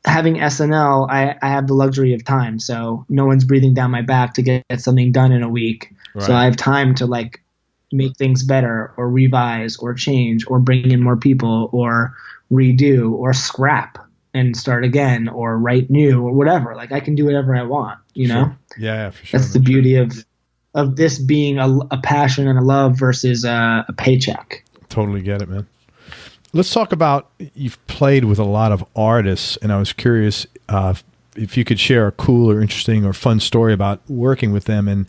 having SNL, I have the luxury of time, so no one's breathing down my back to get something done in a week. Right. So I have time to like make things better or revise or change or bring in more people or redo or scrap and start again or write new or whatever. Like I can do whatever I want, Sure. Yeah, for sure. That's the beauty of this being a passion and a love versus a paycheck. Totally get it, man. Let's talk about, you've played with a lot of artists, and I was curious if you could share a cool or interesting or fun story about working with them, and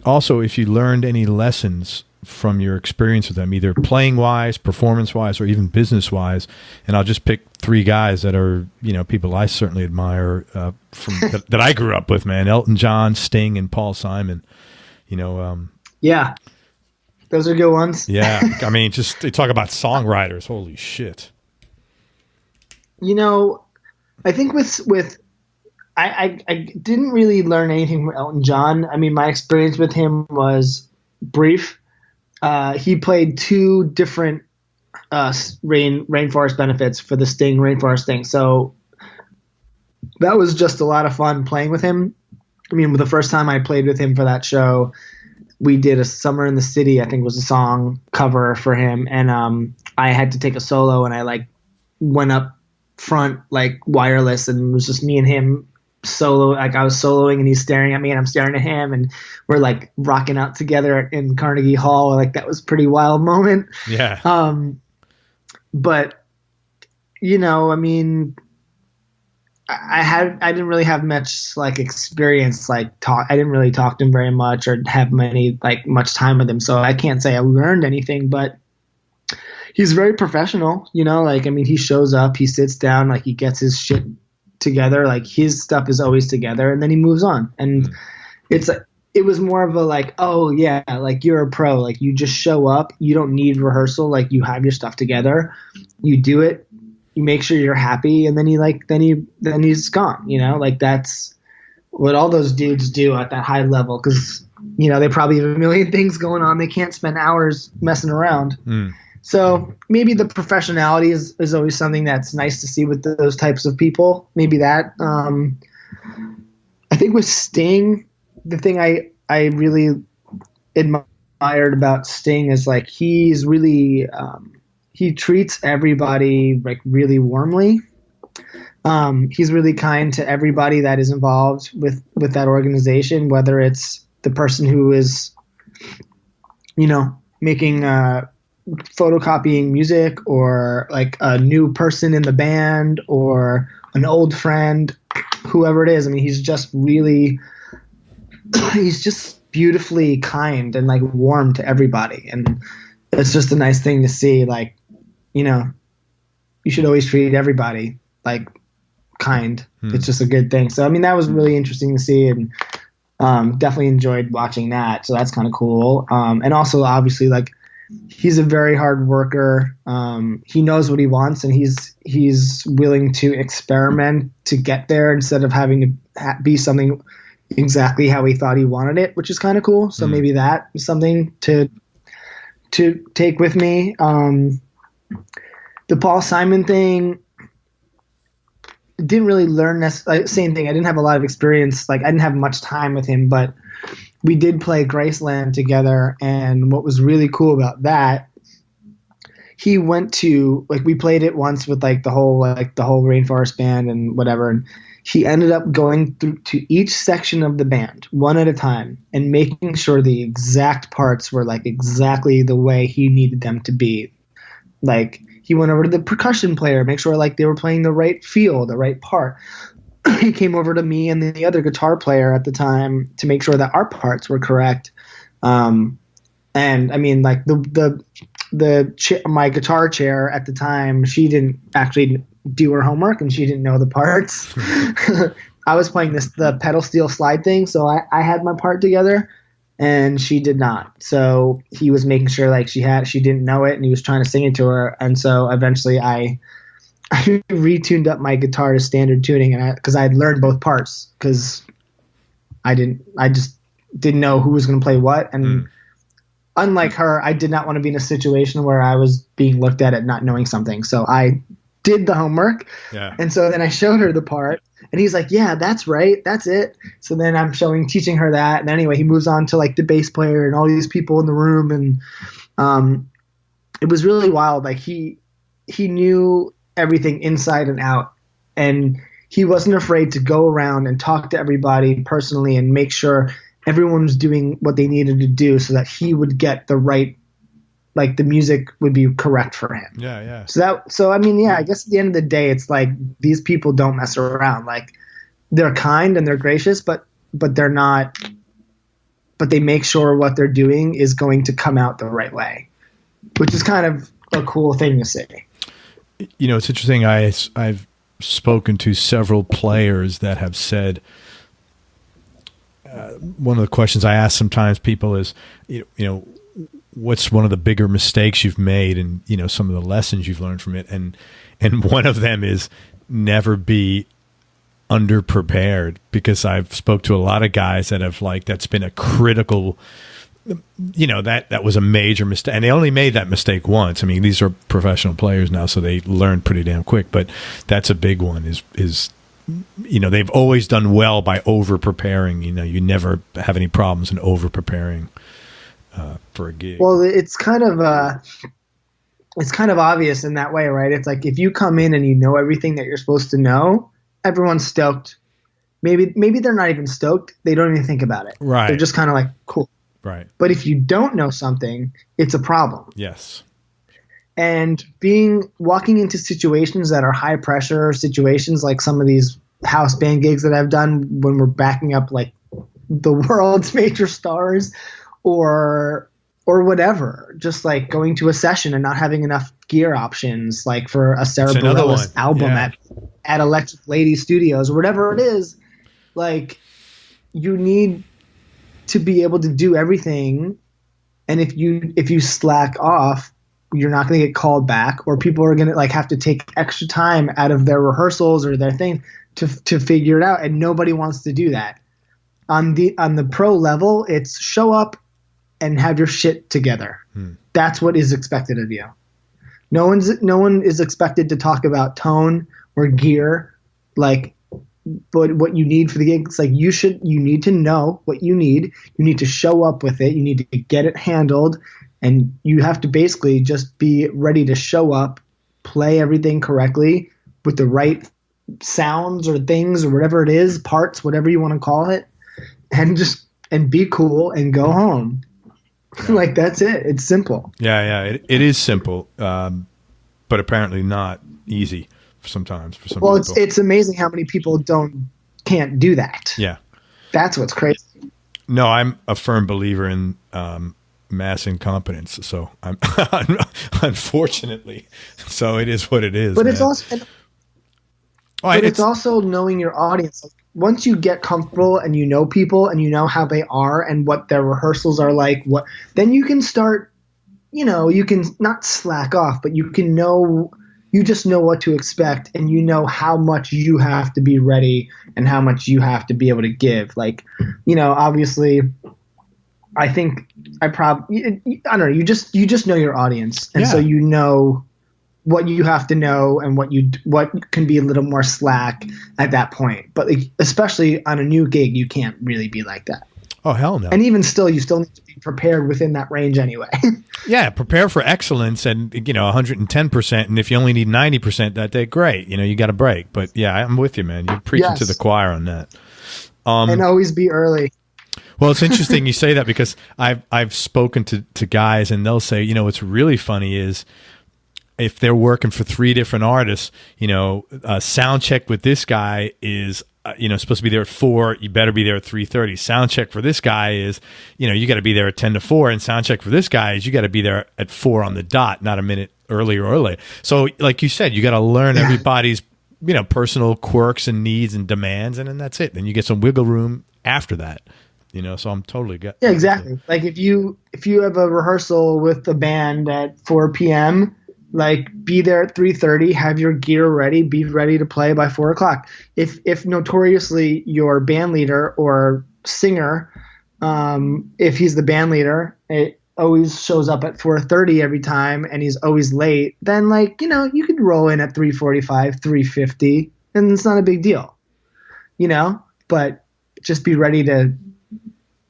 also if you learned any lessons from your experience with them, either playing wise, performance wise, or even business wise. And I'll just pick three guys that are, people I certainly admire from that I grew up with, man. Elton John, Sting, and Paul Simon. Yeah, those are good ones. Yeah. I mean, just they talk about songwriters. Holy shit. I think with I didn't really learn anything from Elton John. I mean, my experience with him was brief. He played two different rainforest benefits for the Sting Rainforest thing. So that was just a lot of fun playing with him. I mean, the first time I played with him for that show, we did a Summer in the City, I think was a song cover for him. And I had to take a solo, and I went up front wireless, and it was just me and him solo. I was soloing and he's staring at me and I'm staring at him, and we're rocking out together in Carnegie Hall. That was a pretty wild moment. Yeah. But I mean, I didn't really have much experience talk. I didn't really talk to him very much or have much time with him, so I can't say I learned anything. But he's very professional, I mean, he shows up, he sits down, he gets his shit together, his stuff is always together, and then he moves on. And it was more of a oh yeah, you're a pro, you just show up, you don't need rehearsal, you have your stuff together, you do it, you make sure you're happy, and then then he's gone, that's what all those dudes do at that high level, because they probably have a million things going on, they can't spend hours messing around. So maybe the professionality is always something that's nice to see with those types of people. Maybe that. I think with Sting, the thing I really admired about Sting is he's really he treats everybody really warmly. He's really kind to everybody that is involved with that organization, whether it's the person who is making photocopying music, or a new person in the band, or an old friend, whoever it is. I mean, he's just beautifully kind and warm to everybody, and it's just a nice thing to see. You should always treat everybody kind. It's just a good thing. So I mean, that was really interesting to see, and definitely enjoyed watching that. So that's kind of cool. And also obviously he's a very hard worker. He knows what he wants, and he's willing to experiment to get there instead of having to be something exactly how he thought he wanted it, which is kind of cool. So maybe that is something to take with me. The Paul Simon thing, didn't really learn same thing. I didn't have a lot of experience. I didn't have much time with him, but we did play Graceland together, and what was really cool about that, he went to we played it once with the whole Rainforest band and whatever, and he ended up going through to each section of the band one at a time and making sure the exact parts were exactly the way he needed them to be. He went over to the percussion player, make sure they were playing the right feel, the right part. He came over to me and the other guitar player at the time to make sure that our parts were correct. And I mean, my guitar chair at the time, she didn't actually do her homework and she didn't know the parts. I was playing the pedal steel slide thing, so I had my part together and she did not. So he was making sure she didn't know it, and he was trying to sing it to her. And so eventually I retuned up my guitar to standard tuning, and because I had learned both parts, because I just didn't know who was going to play what. And unlike her, I did not want to be in a situation where I was being looked at not knowing something. So I did the homework. Yeah. And so then I showed her the part, and he's like, yeah, that's right. That's it. So then I'm teaching her that. And anyway, he moves on to the bass player and all these people in the room. And it was really wild. He knew everything inside and out, and he wasn't afraid to go around and talk to everybody personally and make sure everyone was doing what they needed to do so that he would get the right, the music would be correct for him. Yeah. So I mean, yeah, I guess at the end of the day, it's these people don't mess around. They're kind and they're gracious, but they're not but they make sure what they're doing is going to come out the right way, which is kind of a cool thing to say. You know, it's interesting. I've spoken to several players that have said, one of the questions I ask sometimes people is, you know, what's one of the bigger mistakes you've made, and, you know, some of the lessons you've learned from it. And one of them is never be underprepared, because I've spoke to a lot of guys that have, like, that's been a critical, you know, that was a major mistake, and they only made that mistake once. I mean, these are professional players now, so they learn pretty damn quick, but that's a big one is, you know, they've always done well by over preparing. You know, you never have any problems in over preparing for a gig. Well, it's kind of obvious in that way, right? It's like if you come in and you know everything that you're supposed to know, everyone's stoked. Maybe they're not even stoked. They don't even think about it. Right. They're just kind of like, cool. Right. But if you don't know something, it's a problem. Yes. And walking into situations that are high pressure situations, like some of these house band gigs that I've done when we're backing up like the world's major stars, or whatever, just like going to a session and not having enough gear options, like for a Sarah Bareilles album at Electric Lady Studios or whatever it is. Like, you need to be able to do everything, and if you slack off, you're not going to get called back, or people are going to like have to take extra time out of their rehearsals or their thing to figure it out, and nobody wants to do that. On the pro level, it's show up and have your shit together. That's what is expected of you. No one is expected to talk about tone or gear, like, but what you need for the gig. It's like you need to know what you need. You need to show up with it. You need to get it handled, and you have to basically just be ready to show up, play everything correctly with the right sounds or things or whatever it is, parts, whatever you want to call it, and be cool and go home. Like, that's it. It's simple. Yeah. It is simple, but apparently not easy sometimes for some people. Well, it's amazing how many people can't do that. Yeah. That's what's crazy. No, I'm a firm believer in mass incompetence. So I'm unfortunately, so it is what it is. But man. it's also knowing your audience. Like, once you get comfortable and you know people and you know how they are and what their rehearsals are like, then you can start, you know, you can not slack off, but you just know what to expect, and you know how much you have to be ready and how much you have to be able to give. Like, you know, obviously I don't know, you just know your audience. And so you know what you have to know and what can be a little more slack at that point. But like, especially on a new gig, you can't really be like that. Oh, hell no. And even still, you still need to be prepared within that range anyway. Yeah, prepare for excellence and, you know, 110%. And if you only need 90% that day, great. You know, you got a break. But yeah, I'm with you, man. You're preaching to the choir on that. And always be early. Well, it's interesting you say that, because I've spoken to guys, and they'll say, you know, what's really funny is if they're working for 3 different artists, you know, sound check with this guy is, you know, supposed to be there at 4. You better be there at 3:30. Sound check for this guy is, you know, you got to be there at 10 to 4. And sound check for this guy is you got to be there at 4 on the dot, not a minute earlier or late. So, like you said, you got to learn everybody's, you know, personal quirks and needs and demands, and then that's it. Then you get some wiggle room after that. You know, so I'm totally good. Yeah, exactly. Like if you have a rehearsal with the band at 4 p.m., like be there at 3:30, have your gear ready, be ready to play by 4 o'clock. If notoriously your band leader or singer, if he's the band leader, it always shows up at 4:30 every time and he's always late, then like, you know, you could roll in at 3:45, 3:50, and it's not a big deal, you know, but just be ready to,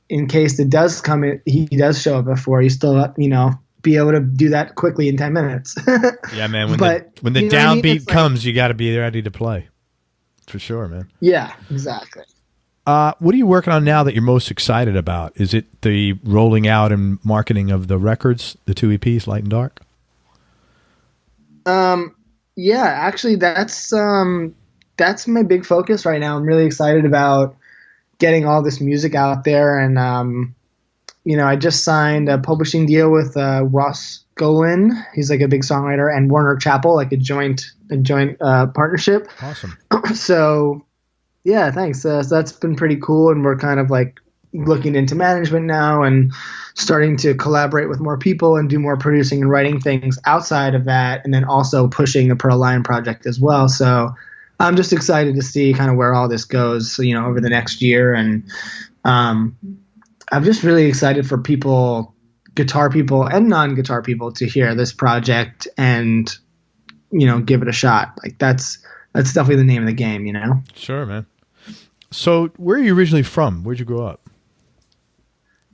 in case it does come in, he does show up before, you still, you know, be able to do that quickly in 10 minutes. Yeah, man. When the downbeat comes, you got to be ready to play. For sure, man. Yeah, exactly. What are you working on now that you're most excited about? Is it the rolling out and marketing of the records, the 2 EPs, Light and Dark? Yeah, actually that's my big focus right now. I'm really excited about getting all this music out there and I just signed a publishing deal with Ross Golan. He's like a big songwriter, and Warner Chappell, like a joint partnership. Awesome. So yeah, thanks. So that's been pretty cool, and we're kind of like looking into management now and starting to collaborate with more people and do more producing and writing things outside of that, and then also pushing the Pearl Lion project as well. So I'm just excited to see kind of where all this goes, over the next year. And I'm just really excited for people, guitar people and non-guitar people, to hear this project and, give it a shot. Like that's definitely the name of the game, Sure, man. So where are you originally from? Where'd you grow up?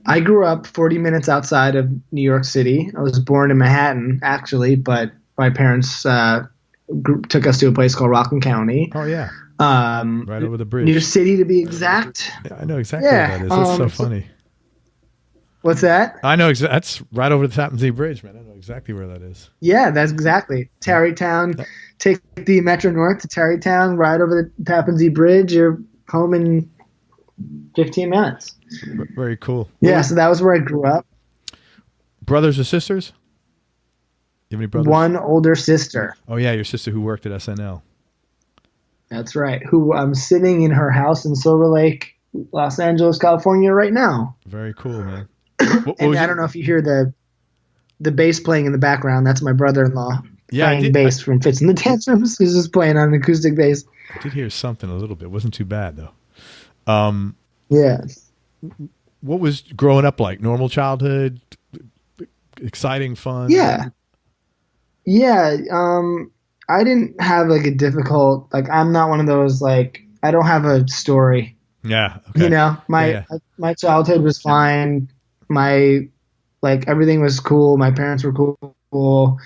I grew up 40 minutes outside of New York City. I was born in Manhattan, actually, but my parents took us to a place called Rockland County. Oh, yeah. Right over the bridge. New City, to be exact. Yeah, I know exactly where that is. That's so funny. What's that? I know that's right over the Tappan Zee Bridge, man. I know exactly where that is. Yeah, that's exactly. Tarrytown. Yeah. Take the Metro North to Tarrytown, ride over the Tappan Zee Bridge. You're home in 15 minutes. Very cool. Yeah, so that was where I grew up. Brothers or sisters? You have any brothers? One older sister. Oh, yeah, your sister who worked at SNL. That's right. Who I'm sitting in her house in Silver Lake, Los Angeles, California right now. Very cool, man. And I don't know if you hear the bass playing in the background. That's my brother-in-law playing bass from Fits and the Tantrums. He's just playing on an acoustic bass. I did hear something a little bit. It wasn't too bad, though. Yeah. What was growing up like? Normal childhood? Exciting, fun? Yeah. Yeah. I didn't have like a difficult, like I'm not one of those, like I don't have a story. Yeah. Okay. My childhood was fine. Everything was cool. My parents were cool.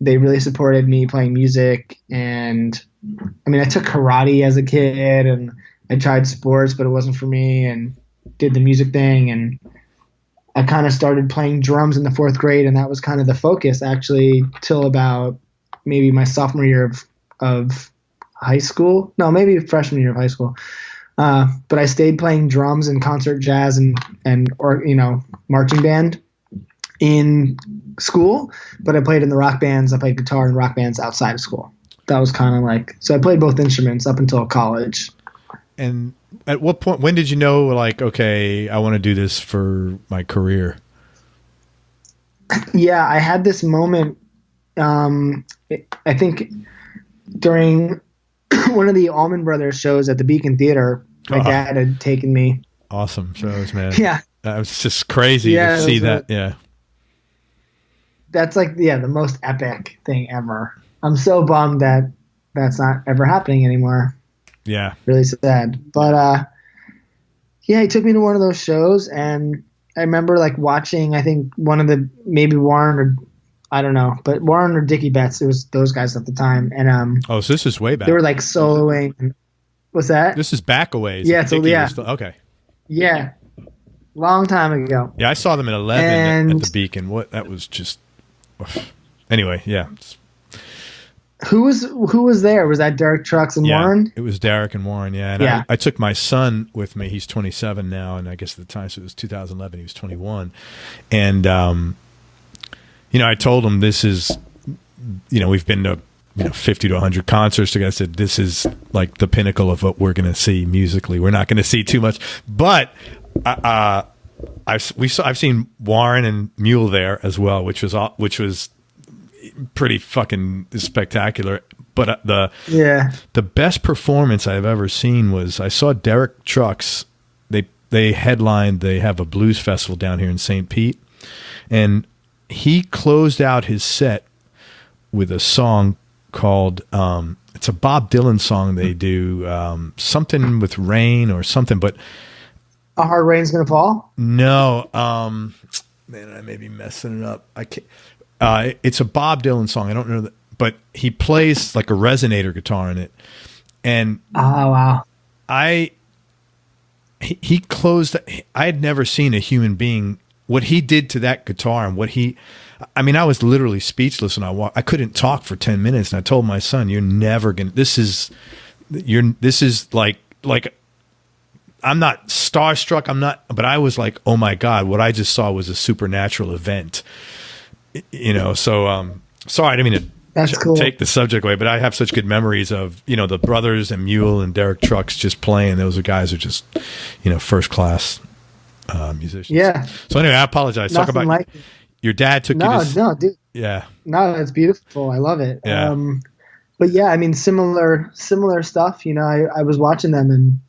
They really supported me playing music, and I took karate as a kid, and I tried sports, but it wasn't for me, and did the music thing, and I kind of started playing drums in the 4th grade, and that was kind of the focus actually till about maybe my sophomore year of high school. No, maybe freshman year of high school. But I stayed playing drums and concert jazz and marching band in school, but I played in the rock bands. I played guitar in rock bands outside of school. That was kind of so I played both instruments up until college. And at what point, when did you know, like, okay, I want to do this for my career? Yeah, I had this moment, I think during one of the Allman Brothers shows at the Beacon Theater. My dad had taken me. Awesome shows, man. Yeah. That was just crazy to see that. Yeah. That's the most epic thing ever. I'm so bummed that that's not ever happening anymore. Yeah. Really sad. But he took me to one of those shows, and I remember watching, I think one of the, maybe Warren or I don't know, but Warren or Dickie Betts, it was those guys at the time. And so this is way back. They were soloing. What's that? This is back a ways. Yeah, okay. Yeah. Long time ago. Yeah, I saw them at 11 at the Beacon. That was just anyway, yeah. Who was there? Was that Derek Trucks and Warren? It was Derek and Warren, yeah. And I took my son with me. He's 27 now, and I guess at the time, so it was 2011, he was 21. And, I told him this is, we've been to 50 to 100 concerts together. I said, this is like the pinnacle of what we're going to see musically. We're not going to see too much. But I've seen Warren and Mule there as well, which was pretty fucking spectacular. But the best performance I've ever seen was I saw Derek Trucks. They headlined. They have a blues festival down here in St. Pete, and he closed out his set with a song called it's a Bob Dylan song. They do something with rain or something, but A Hard Rain's Gonna Fall. No, man, I may be messing it up. I can't. It's a Bob Dylan song. I don't know that, but he plays like a resonator guitar in it, and oh wow, he closed. I had never seen a human being what he did to that guitar, and I was literally speechless when I couldn't talk for 10 minutes, and I told my son, "You're never gonna. This is like I'm not starstruck. But I was like, oh my God, what I just saw was a supernatural event. So sorry, I didn't mean to That's cool. take the subject away, but I have such good memories of, the brothers and Mule and Derek Trucks just playing. Those guys are just, first class musicians. Yeah. So anyway, I apologize. Nothing Talk about like your dad took you to... No, dude. Yeah. No, it's beautiful. I love it. Yeah. But yeah, I mean, similar stuff. I was watching them, and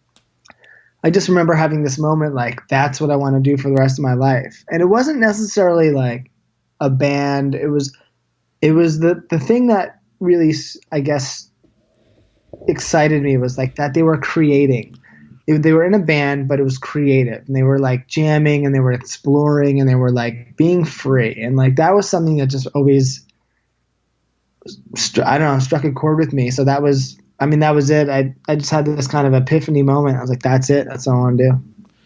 I just remember having this moment like, that's what I want to do for the rest of my life. And it wasn't necessarily like a band. It was the thing that really, I guess, excited me was like that they were creating. They were in a band, but it was creative, and they were like jamming, and they were exploring, and they were like being free. And like, that was something that just always, struck a chord with me. So that was it. I just had this kind of epiphany moment. I was like, that's it. That's all I want to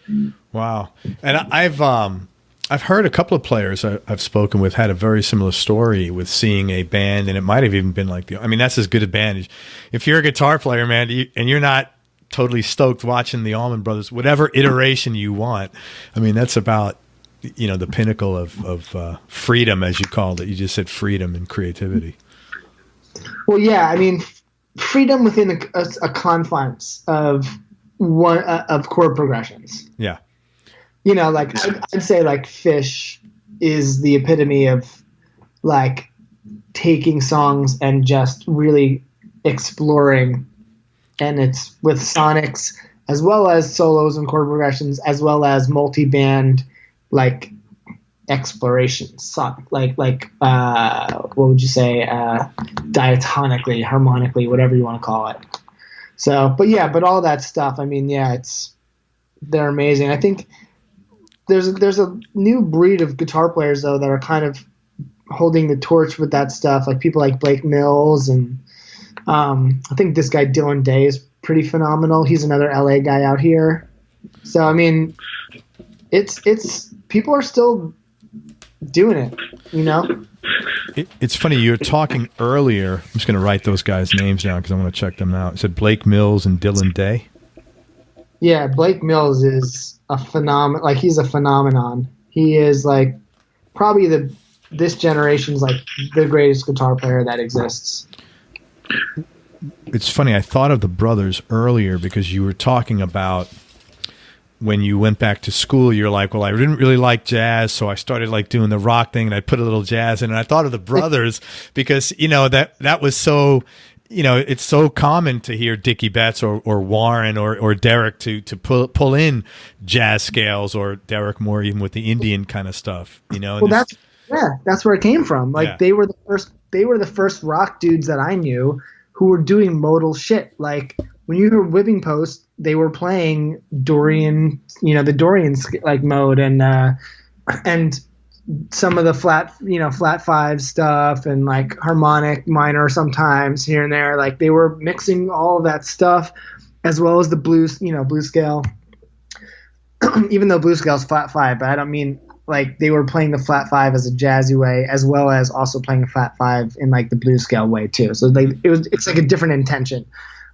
do. Wow. And I've heard a couple of players I've spoken with had a very similar story with seeing a band, and it might have even been like that's as good a band. If you're a guitar player, man, and you're not totally stoked watching the Allman Brothers, whatever iteration you want, that's about, the pinnacle of freedom, as you called it. You just said freedom and creativity. Well, yeah, freedom within a confines of chord progressions. Yeah. Like I'd say like Fish is the epitome of like taking songs and just really exploring, and it's with sonics as well as solos and chord progressions as well as multi-band like explorations, like what would you say, diatonically, harmonically, whatever you want to call it. So, but all that stuff, they're amazing. I think there's a new breed of guitar players though that are kind of holding the torch with that stuff, like people like Blake Mills, and I think this guy Dylan Day is pretty phenomenal. He's another LA guy out here. So it's people are still doing it, It's funny, you were talking earlier. I'm just going to write those guys' names down because I want to check them out. You said Blake Mills and Dylan Day? Yeah, Blake Mills is a phenomenon. Like, he's a phenomenon. He is like probably this generation's like the greatest guitar player that exists. It's funny, I thought of the brothers earlier because you were talking about when you went back to school, you're like, well, I didn't really like jazz, so I started like doing the rock thing, and I put a little jazz in. And I thought of the brothers because, that was so, it's so common to hear Dickie Betts or Warren or Derek to pull in jazz scales, or Derek more even with the Indian kind of stuff, Well, that's where it came from. Like, they were the first rock dudes that I knew who were doing modal shit. Like, when you heard Whipping Post, they were playing Dorian, the Dorian like mode, and some of the flat five stuff, and like harmonic minor sometimes here and there. Like, they were mixing all of that stuff, as well as the blues, blues scale. Even though blues scale is flat five, but I don't mean like they were playing the flat five as a jazzy way, as well as also playing a flat five in like the blues scale way too. So it's like a different intention.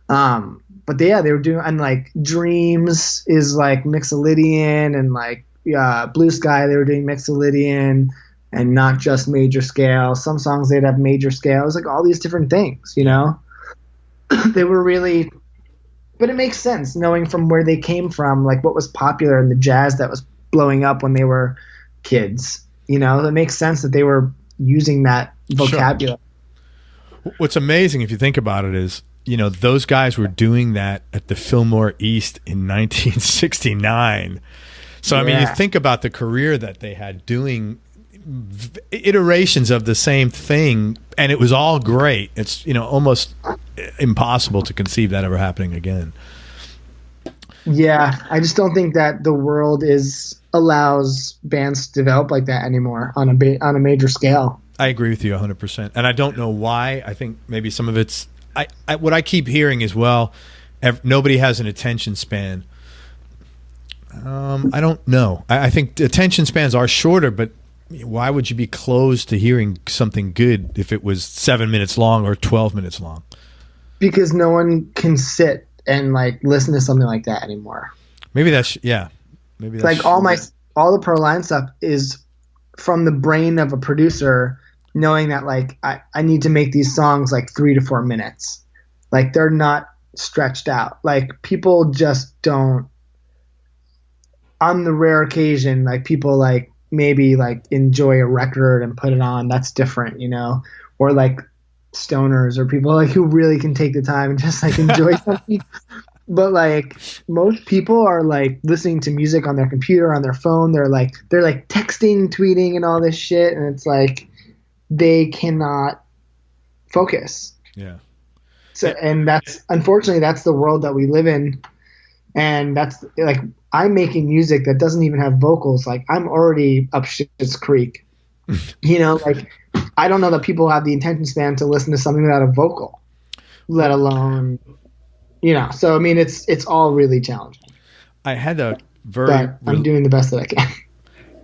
But they were doing, and like Dreams is like Mixolydian, and like Blue Sky, they were doing Mixolydian and not just major scale. Some songs they'd have major scale. It was like all these different things, They were really, but it makes sense knowing from where they came from, like what was popular in the jazz that was blowing up when they were kids. It makes sense that they were using that vocabulary. Sure. What's amazing, if you think about it, is those guys were doing that at the Fillmore East in 1969. So, you think about the career that they had doing iterations of the same thing, and it was all great. It's, almost impossible to conceive that ever happening again. Yeah, I just don't think that the world allows bands to develop like that anymore on a major scale. I agree with you 100%. And I don't know why. I think maybe some of it's, what I keep hearing is, well, nobody has an attention span. I don't know. I think attention spans are shorter, but why would you be closed to hearing something good if it was 7 minutes long or 12 minutes long? Because no one can sit and like listen to something like that anymore. Maybe that's Maybe that's like all the pro line stuff is from the brain of a producer, knowing that like I need to make these songs like 3 to 4 minutes. Like they're not stretched out. Like people just don't. On the rare occasion, like people like maybe like enjoy a record and put it on. That's different, you know, or like stoners or people like who really can take the time and just like enjoy something. But like most people are like listening to music on their computer, on their phone. They're like texting, tweeting, and all this shit, and it's like they cannot focus. Yeah. So, and that's unfortunately that's the world that we live in, and that's like I'm making music that doesn't even have vocals. Like I'm already up shit's creek. You know, like I don't know that people have the attention span to listen to something without a vocal, let alone. You know, so I mean, it's all really challenging. I had a I'm doing the best that I can.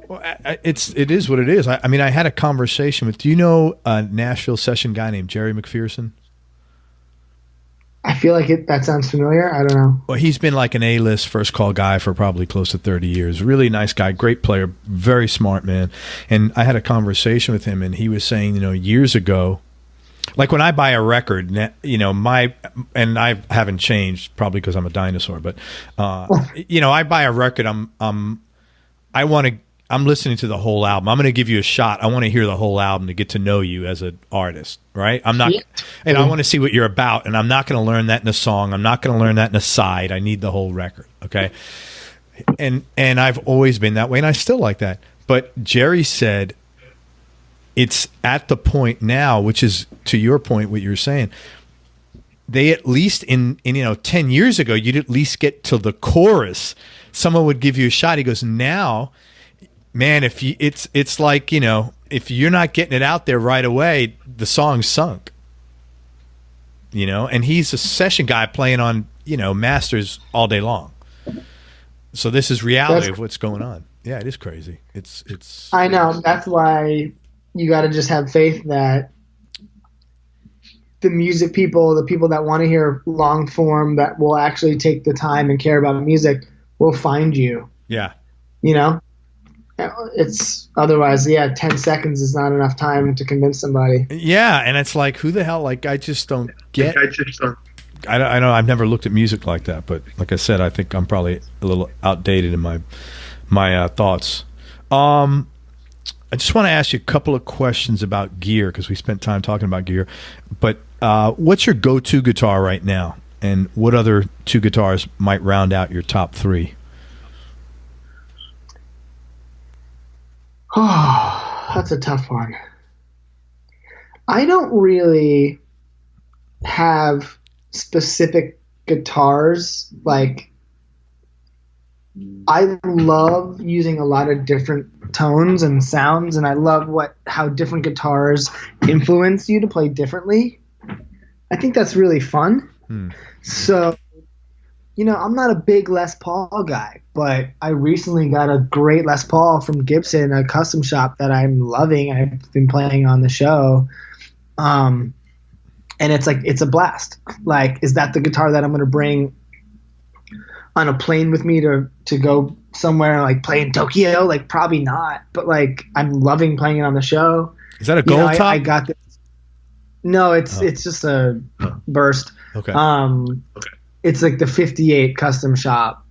Well, it is what it is. I mean, I had a conversation with. Do you know a Nashville session guy named Jerry McPherson? I feel like that sounds familiar. I don't know. Well, he's been like an A-list first call guy for probably close to 30 years. Really nice guy, great player, very smart man. And I had a conversation with him, and he was saying, you know, years ago. Like when I buy a record, you know, and I haven't changed probably because I'm a dinosaur, but you know, I buy a record. I'm listening to the whole album. I'm going to give you a shot. I want to hear the whole album to get to know you as an artist, right? I'm not, and I want to see what you're about. And I'm not going to learn that in a song. I'm not going to learn that in a side. I need the whole record, okay? And I've always been that way, and I still like that. But Jerry said, it's at the point now, which is to your point, what you're saying. They at least in 10 years ago, you'd at least get to the chorus. Someone would give you a shot. He goes, now, man, it's like, you know, if you're not getting it out there right away, the song's sunk. You know, and he's a session guy playing on, you know, masters all day long. So this is reality of what's going on. Yeah, it is crazy. It's. I know. That's why. You got to just have faith that the music people, the people that want to hear long form, that will actually take the time and care about music, will find you. Yeah. You know? It's otherwise, 10 seconds is not enough time to convince somebody. Yeah, and it's like, who the hell? Like, I just don't get. I know I've never looked at music like that, but like I said, I think I'm probably a little outdated in my thoughts. I just want to ask you a couple of questions about gear because we spent time talking about gear. But what's your go-to guitar right now? And what other two guitars might round out your top 3? Oh, that's a tough one. I don't really have specific guitars. Like, I love using a lot of different tones and sounds, and I love how different guitars influence you to play differently. I think that's really fun. So, you know, I'm not a big Les Paul guy, but I recently got a great Les Paul from Gibson, a custom shop that I'm loving. I've been playing on the show. And it's like, it's a blast. Like, is that the guitar that I'm going to bring on a plane with me to go somewhere and like play in Tokyo? Like probably not, but like I'm loving playing it on the show. Is that a gold top? I got this. No, it's just a burst. Okay. It's like the 58 custom shop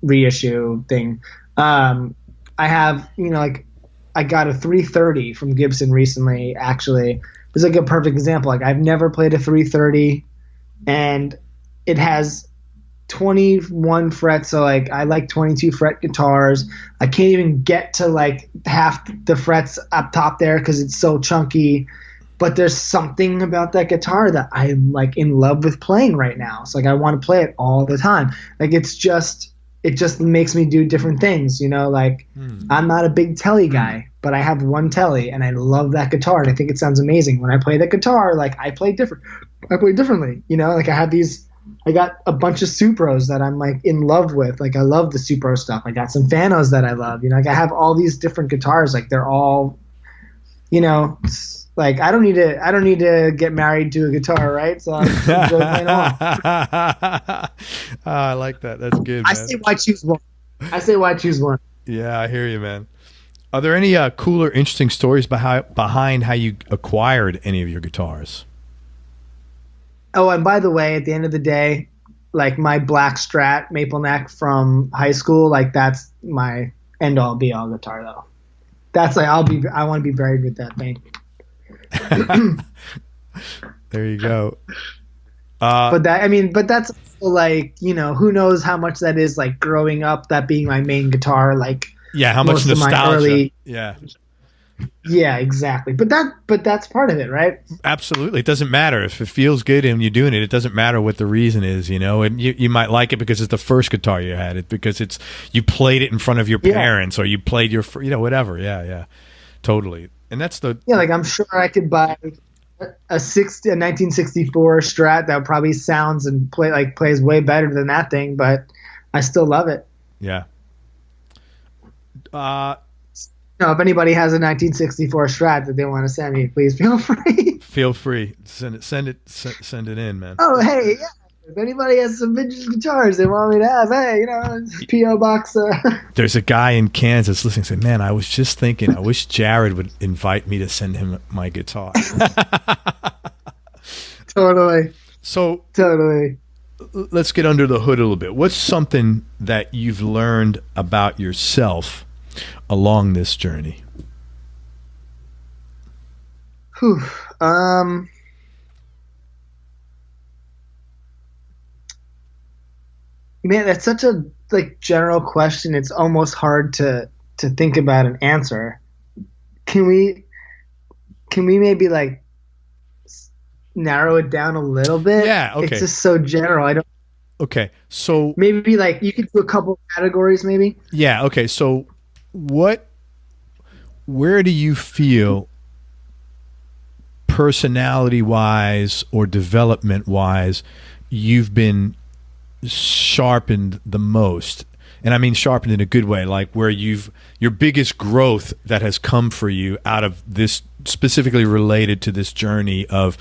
reissue thing. I have, you know, like I got a 330 from Gibson recently, actually. It's like a perfect example. Like I've never played a 330 and it has 21 frets, so like I like 22 fret guitars. I can't even get to like half the frets up top there because it's so chunky, but there's something about that guitar that I'm like in love with playing right now. It's like I want to play it all the time. Like it just makes me do different things, you know. Like I'm not a big telly guy, but I have one telly and I love that guitar and I think it sounds amazing. When I play the guitar, like I play differently, you know. Like I got a bunch of Supros that I'm like in love with. Like I love the Supro stuff. I got some Fanos that I love. You know, like I have all these different guitars. Like they're all, you know, Like I don't need to get married to a guitar, right? So I'm just enjoy playing along. I like that. That's good, man. I say why choose one. Yeah, I hear you, man. Are there any cool or interesting stories behind how you acquired any of your guitars? Oh, and by the way, at the end of the day, like my black Strat maple neck from high school, like that's my end all be all guitar though. That's like I want to be buried with that thing. There you go. But that's like, you know, who knows how much that is like growing up, that being my main guitar, like yeah, how much nostalgia. Yeah, exactly. But that's part of it, right? Absolutely. It doesn't matter if it feels good and you're doing it. It doesn't matter what the reason is, you know. And you might like it because it's the first guitar you had, it because you played it in front of your parents, or you played your, you know, whatever. Yeah, totally. And that's like I'm sure I could buy a 1964 Strat that probably sounds and plays way better than that thing, but I still love it. Yeah. If anybody has a 1964 Strat that they want to send me, please feel free. Feel free. Send it in, man. Oh, hey, yeah. If anybody has some vintage guitars they want me to have, hey, you know, P.O. Box. There's a guy in Kansas listening saying, man, I was just thinking, I wish Jared would invite me to send him my guitar. Totally. So totally. Let's get under the hood a little bit. What's something that you've learned about yourself along this journey? Man, that's such a general question. It's almost hard to think about an answer. Can we maybe narrow it down a little bit? Yeah, okay. It's just so general. Okay, so maybe you could do a couple categories, maybe. Yeah. Okay. So, where do you feel, personality-wise or development-wise, you've been sharpened the most? And I mean sharpened in a good way, like where your biggest growth that has come for you out of this, specifically related to this journey of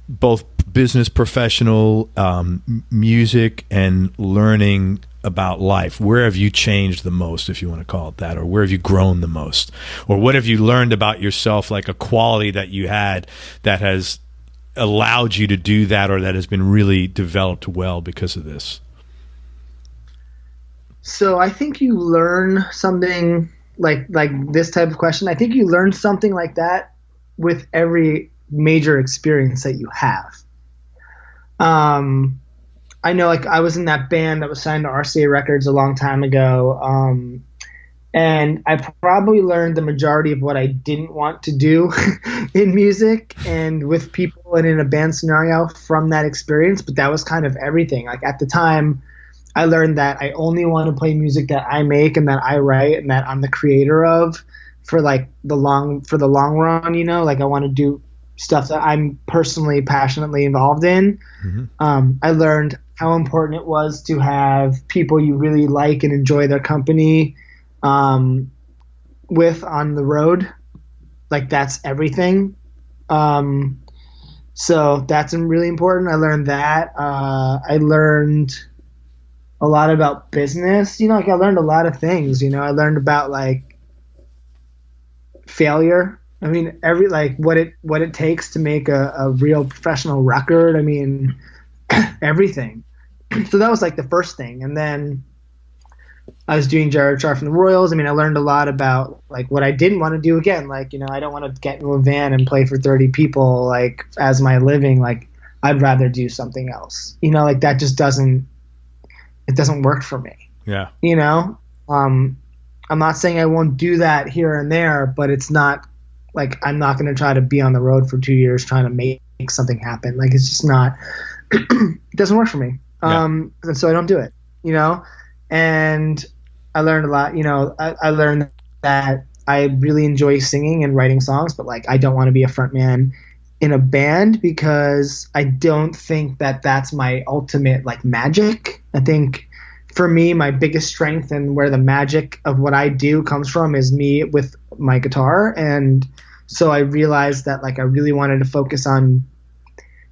both business, professional, music, and learning about life. Where have you changed the most, if you want to call it that, or where have you grown the most, or what have you learned about yourself, like a quality that you had that has allowed you to do that, or that has been really developed well because of this? So I think you learn something like this type of question. I think you learn something like that with every major experience that you have. I know, I was in that band that was signed to RCA Records a long time ago, and I probably learned the majority of what I didn't want to do in music and with people and in a band scenario from that experience. But that was kind of everything. At the time, I learned that I only want to play music that I make and that I write and that I'm the creator of for the long run. You know, I want to do stuff that I'm personally passionately involved in. Mm-hmm. I learned how important it was to have people you really like and enjoy their company with on the road. That's everything. So that's really important. I learned that. I learned a lot about business. You know, I learned a lot of things. You know, I learned about failure. I mean, what it takes to make a real professional record. I mean, everything. So that was the first thing. And then I was doing Jared Scharff and the Royals. I mean, I learned a lot about what I didn't want to do again. I don't want to get into a van and play for 30 people as my living. I'd rather do something else. You know, that just doesn't work for me. Yeah. You know, I'm not saying I won't do that here and there, but it's not I'm not going to try to be on the road for 2 years trying to make something happen. It's just not, it doesn't work for me. Yeah. And so I don't do it, you know? And I learned a lot, you know, I learned that I really enjoy singing and writing songs, but I don't want to be a front man in a band because I don't think that that's my ultimate magic. I think for me, my biggest strength and where the magic of what I do comes from is me with my guitar and So I realized that like I really wanted to focus on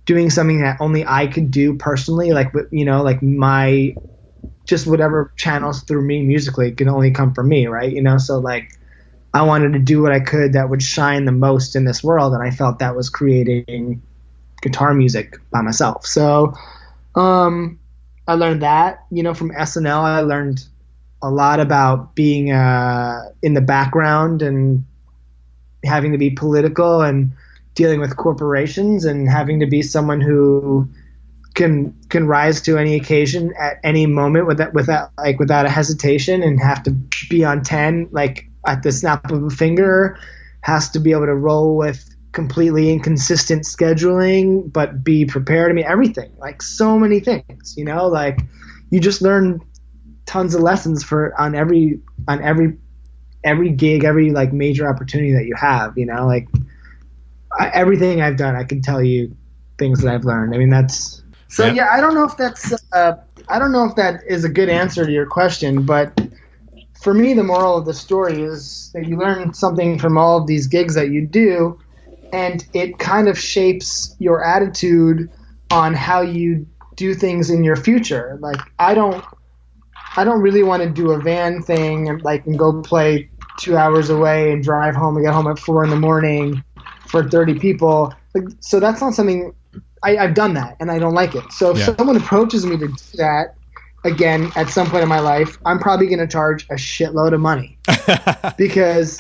doing something that only I could do personally, like, you know, like my, just whatever channels through me musically can only come from me, right? You know, so like I wanted to do what I could that would shine the most in this world, and I felt that was creating guitar music by myself. So I learned that, you know, from SNL. I learned a lot about being in the background and having to be political and dealing with corporations and having to be someone who can rise to any occasion at any moment without a hesitation, and have to be on 10 like at the snap of a finger, has to be able to roll with completely inconsistent scheduling but be prepared. I mean, everything, like so many things, you know, like you just learn tons of lessons on every gig, every like major opportunity that you have, you know, like everything I've done, I can tell you things that I've learned. I mean, that's so yeah. I don't know if that is a good answer to your question, but for me, the moral of the story is that you learn something from all of these gigs that you do, and it kind of shapes your attitude on how you do things in your future. Like I don't really want to do a van thing and go play 2 hours away and drive home and get home at 4 a.m. for 30 people. Like, so that's not something I've done that and I don't like it. So if someone approaches me to do that again at some point in my life, I'm probably going to charge a shitload of money because,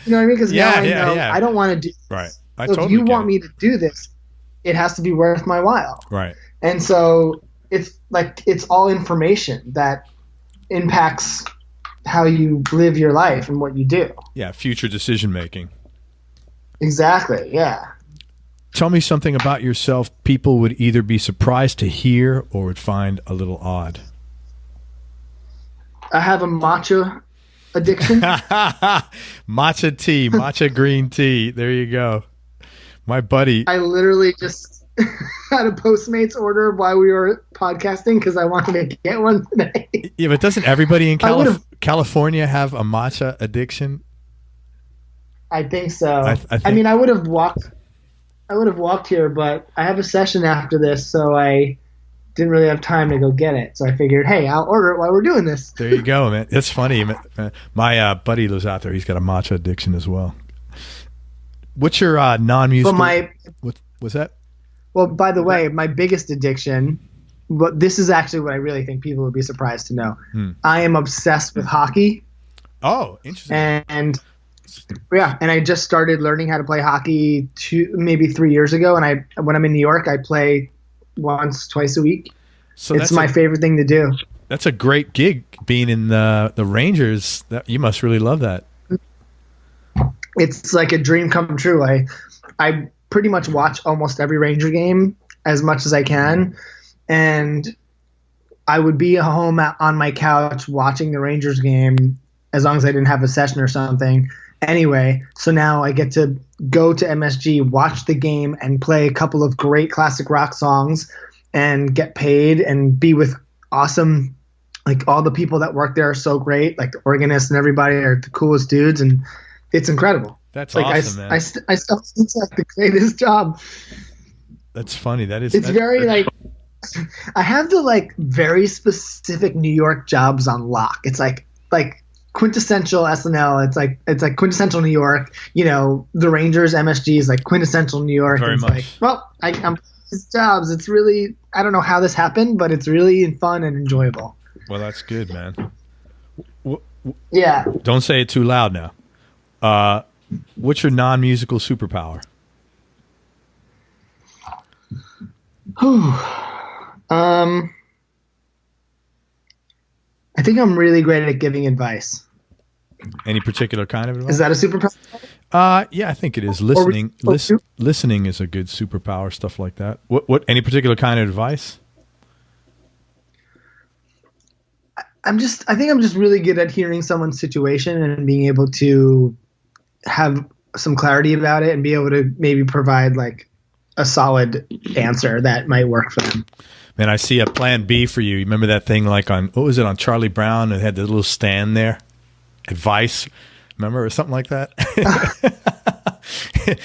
you know what I mean? Because now I know I don't want to do this. Right. So if you want me to do this, it has to be worth my while. Right. And so it's like, it's all information that impacts how you live your life and what you do. Yeah. Future decision making. Exactly. Yeah. Tell me something about yourself people would either be surprised to hear or would find a little odd. I have a matcha addiction. Matcha tea, matcha green tea. There you go. My buddy. I literally just had a Postmates order while we were podcasting because I wanted to get one today. Yeah, but doesn't everybody in California have a matcha addiction? I think so. I mean, I would have walked here, but I have a session after this, so I didn't really have time to go get it. So I figured, hey, I'll order it while we're doing this. There you go, man. That's funny. My buddy lives out there. He's got a matcha addiction as well. What's your non-musical? What's that? Well, by the way, my biggest addiction, but this is actually what I really think people would be surprised to know. I am obsessed with hockey. Oh, interesting. And I just started learning how to play hockey maybe 3 years ago. And when I'm in New York, I play twice a week. So it's my favorite thing to do. That's a great gig, being in the Rangers. You must really love that. It's like a dream come true. I pretty much watch almost every Ranger game as much as I can. And I would be home on my couch watching the Rangers game as long as I didn't have a session or something. Anyway, so now I get to go to MSG, watch the game, and play a couple of great classic rock songs and get paid and be with awesome, like all the people that work there are so great. Like the organist and everybody are the coolest dudes, and it's incredible. That's like awesome, man. I still think it's like the greatest job. That's funny. It's very like I have the like very specific New York jobs on lock. It's like quintessential SNL. It's like quintessential New York. You know, the Rangers, MSG is like quintessential New York. Very much. Like, well, I'm these jobs. It's really, I don't know how this happened, but it's really fun and enjoyable. Well, that's good, man. Yeah. Don't say it too loud now. What's your non-musical superpower? I think I'm really great at giving advice. Any particular kind of advice? Is that a superpower? Yeah, I think it is. Listening is a good superpower. Stuff like that. What? Any particular kind of advice? I think I'm just really good at hearing someone's situation and being able to have some clarity about it and be able to maybe provide like a solid answer that might work for them. Man, I see a plan B for you. You remember that thing like on, what was it, on Charlie Brown? It had the little stand there. Advice, remember, or something like that?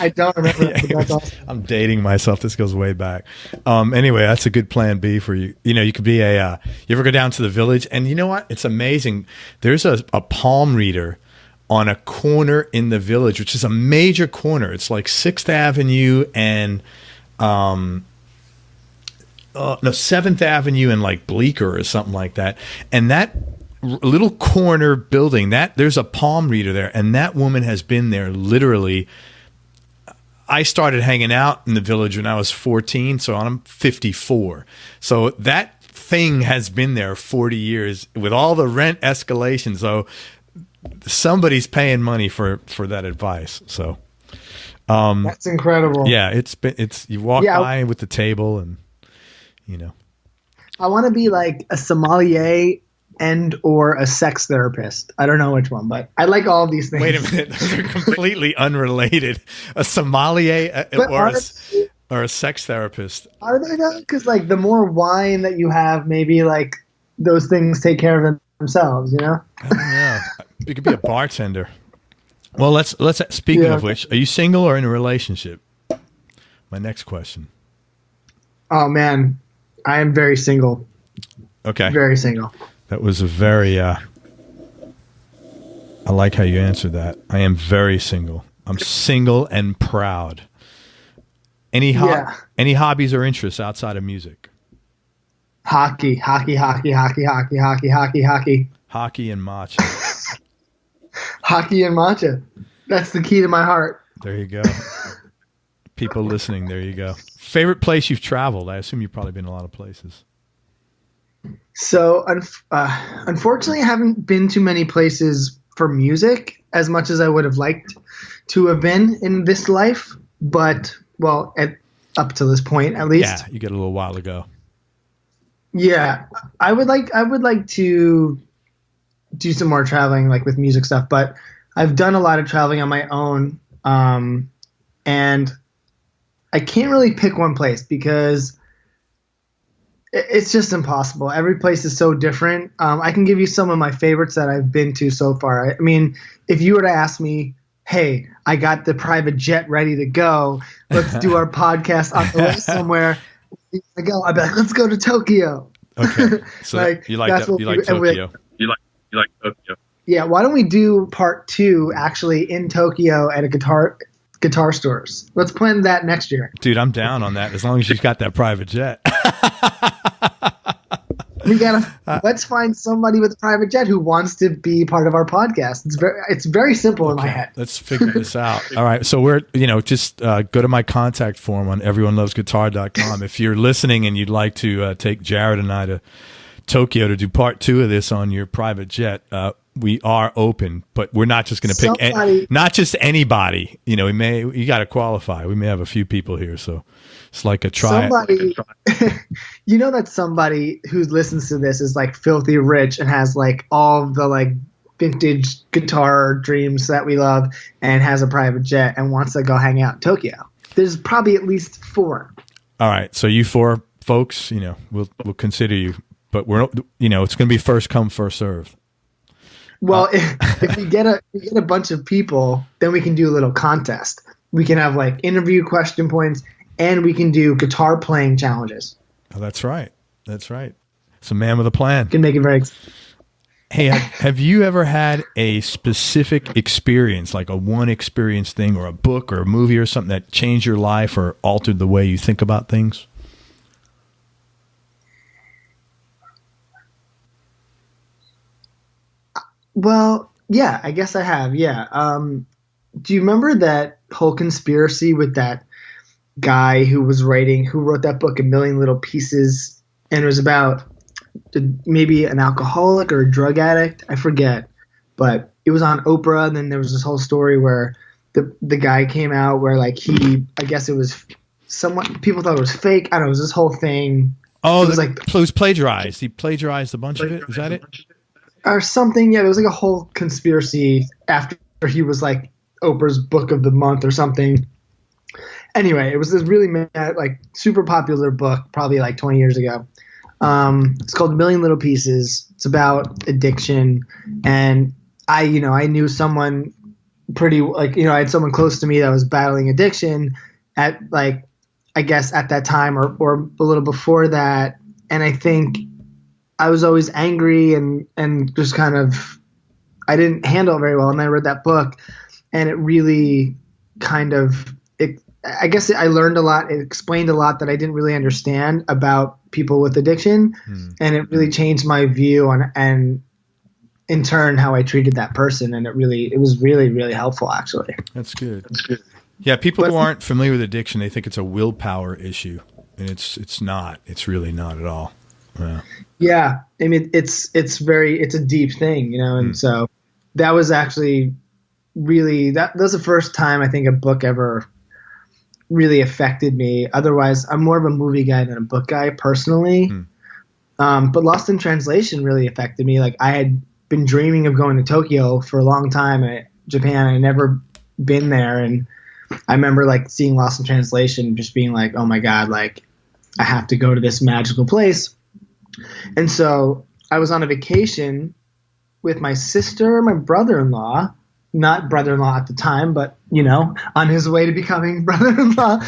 I don't remember that, but that's awesome. I'm dating myself. This goes way back. Anyway, that's a good plan B for you. You know, you could be you ever go down to the Village, and you know what? It's amazing. There's a palm reader on a corner in the Village, which is a major corner. It's like 6th Avenue and 7th Avenue and like Bleecker or something like that. And that little corner building, there's a palm reader there, and that woman has been there literally. I started hanging out in the Village when I was 14, so I'm 54. So that thing has been there 40 years with all the rent escalation. So somebody's paying money for that advice. So that's incredible. Yeah, it's you walk by with the table, and you know. I want to be like a sommelier and or a sex therapist. I don't know which one, but I like all of these things. Wait a minute, those are completely unrelated. A sommelier or a sex therapist. Are they though? Because like the more wine that you have, maybe like those things take care of themselves. You know? I don't know. You could be a bartender. Well, let's. Speaking of which, are you single or in a relationship? My next question. Oh man, I am very single. Okay. Very single. That was a very. I like how you answered that. I am very single. I'm single and proud. Any hobbies or interests outside of music? Hockey. Hockey and matcha. Hockey and matcha. That's the key to my heart. There you go. People listening, there you go. Favorite place you've traveled? I assume you've probably been a lot of places. So, unfortunately, I haven't been to many places for music as much as I would have liked to have been in this life. But, well, up to this point, at least. Yeah, you get a little while ago. Yeah, I would like to do some more traveling, like with music stuff. But I've done a lot of traveling on my own, and I can't really pick one place because it's just impossible. Every place is so different. I can give you some of my favorites that I've been to so far. I mean, if you were to ask me, hey, I got the private jet ready to go. Let's do our podcast on the way somewhere. I'd be like, let's go to Tokyo. Okay. So like, you like Tokyo. You like Tokyo. Yeah. Why don't we do part 2 actually in Tokyo at a guitar stores? Let's plan that next year. Dude, I'm down on that as long as you've got that private jet. Let's find somebody with a private jet who wants to be part of our podcast. It's very simple in my head. Let's figure this out. All right. So we're, just go to my contact form on everyonelovesguitar.com. If you're listening and you'd like to take Jared and I to Tokyo to do part 2 of this on your private jet, we are open, but we're not just going to pick not just anybody. You got to qualify. We may have a few people here, so it's like a try. Somebody, that somebody who listens to this is like filthy rich and has like all the like vintage guitar dreams that we love and has a private jet and wants to go hang out in Tokyo. There's probably at least 4. All right, so you 4 folks, we'll consider you, but we're it's going to be first come first served. Well, if we get a bunch of people, then we can do a little contest. We can have like interview question points, and we can do guitar playing challenges. Oh, that's right. That's right. It's a man with a plan. Can make it very. Hey, have you ever had a specific experience, like a one experience thing, or a book, or a movie, or something that changed your life or altered the way you think about things? Well, yeah, I guess I have. Yeah. Do you remember that whole conspiracy with that guy who wrote that book, A Million Little Pieces, and it was about maybe an alcoholic or a drug addict? I forget, but it was on Oprah. And then there was this whole story where the guy came out where like I guess it was people thought it was fake. I don't know. It was this whole thing. Oh, it was plagiarized. He plagiarized a bunch of it. Is that it? Or something. Yeah, there was like a whole conspiracy after he was like Oprah's book of the month or something. Anyway, it was this really like super popular book, probably like 20 years ago. It's called A Million Little Pieces. It's about addiction, and I knew someone pretty, like, I had someone close to me that was battling addiction at, like, I guess at that time or a little before that. And I think I was always angry and just kind of, I didn't handle it very well. And I read that book and it really kind of, I guess I learned a lot. It explained a lot that I didn't really understand about people with addiction. And it really changed my view on, and in turn, how I treated that person. And it was really, really helpful, actually. That's good. Yeah. People who aren't familiar with addiction, they think it's a willpower issue, and it's not. It's really not at all. Yeah. I mean, it's a deep thing, and so that was actually really, that was the first time I think a book ever really affected me. Otherwise, I'm more of a movie guy than a book guy personally. But Lost in Translation really affected me. Like, I had been dreaming of going to Tokyo for a long time at Japan. I never been there, and I remember like seeing Lost in Translation, just being like, oh my God, like I have to go to this magical place. And so I was on a vacation with my sister, my brother-in-law, not brother-in-law at the time, but on his way to becoming brother-in-law.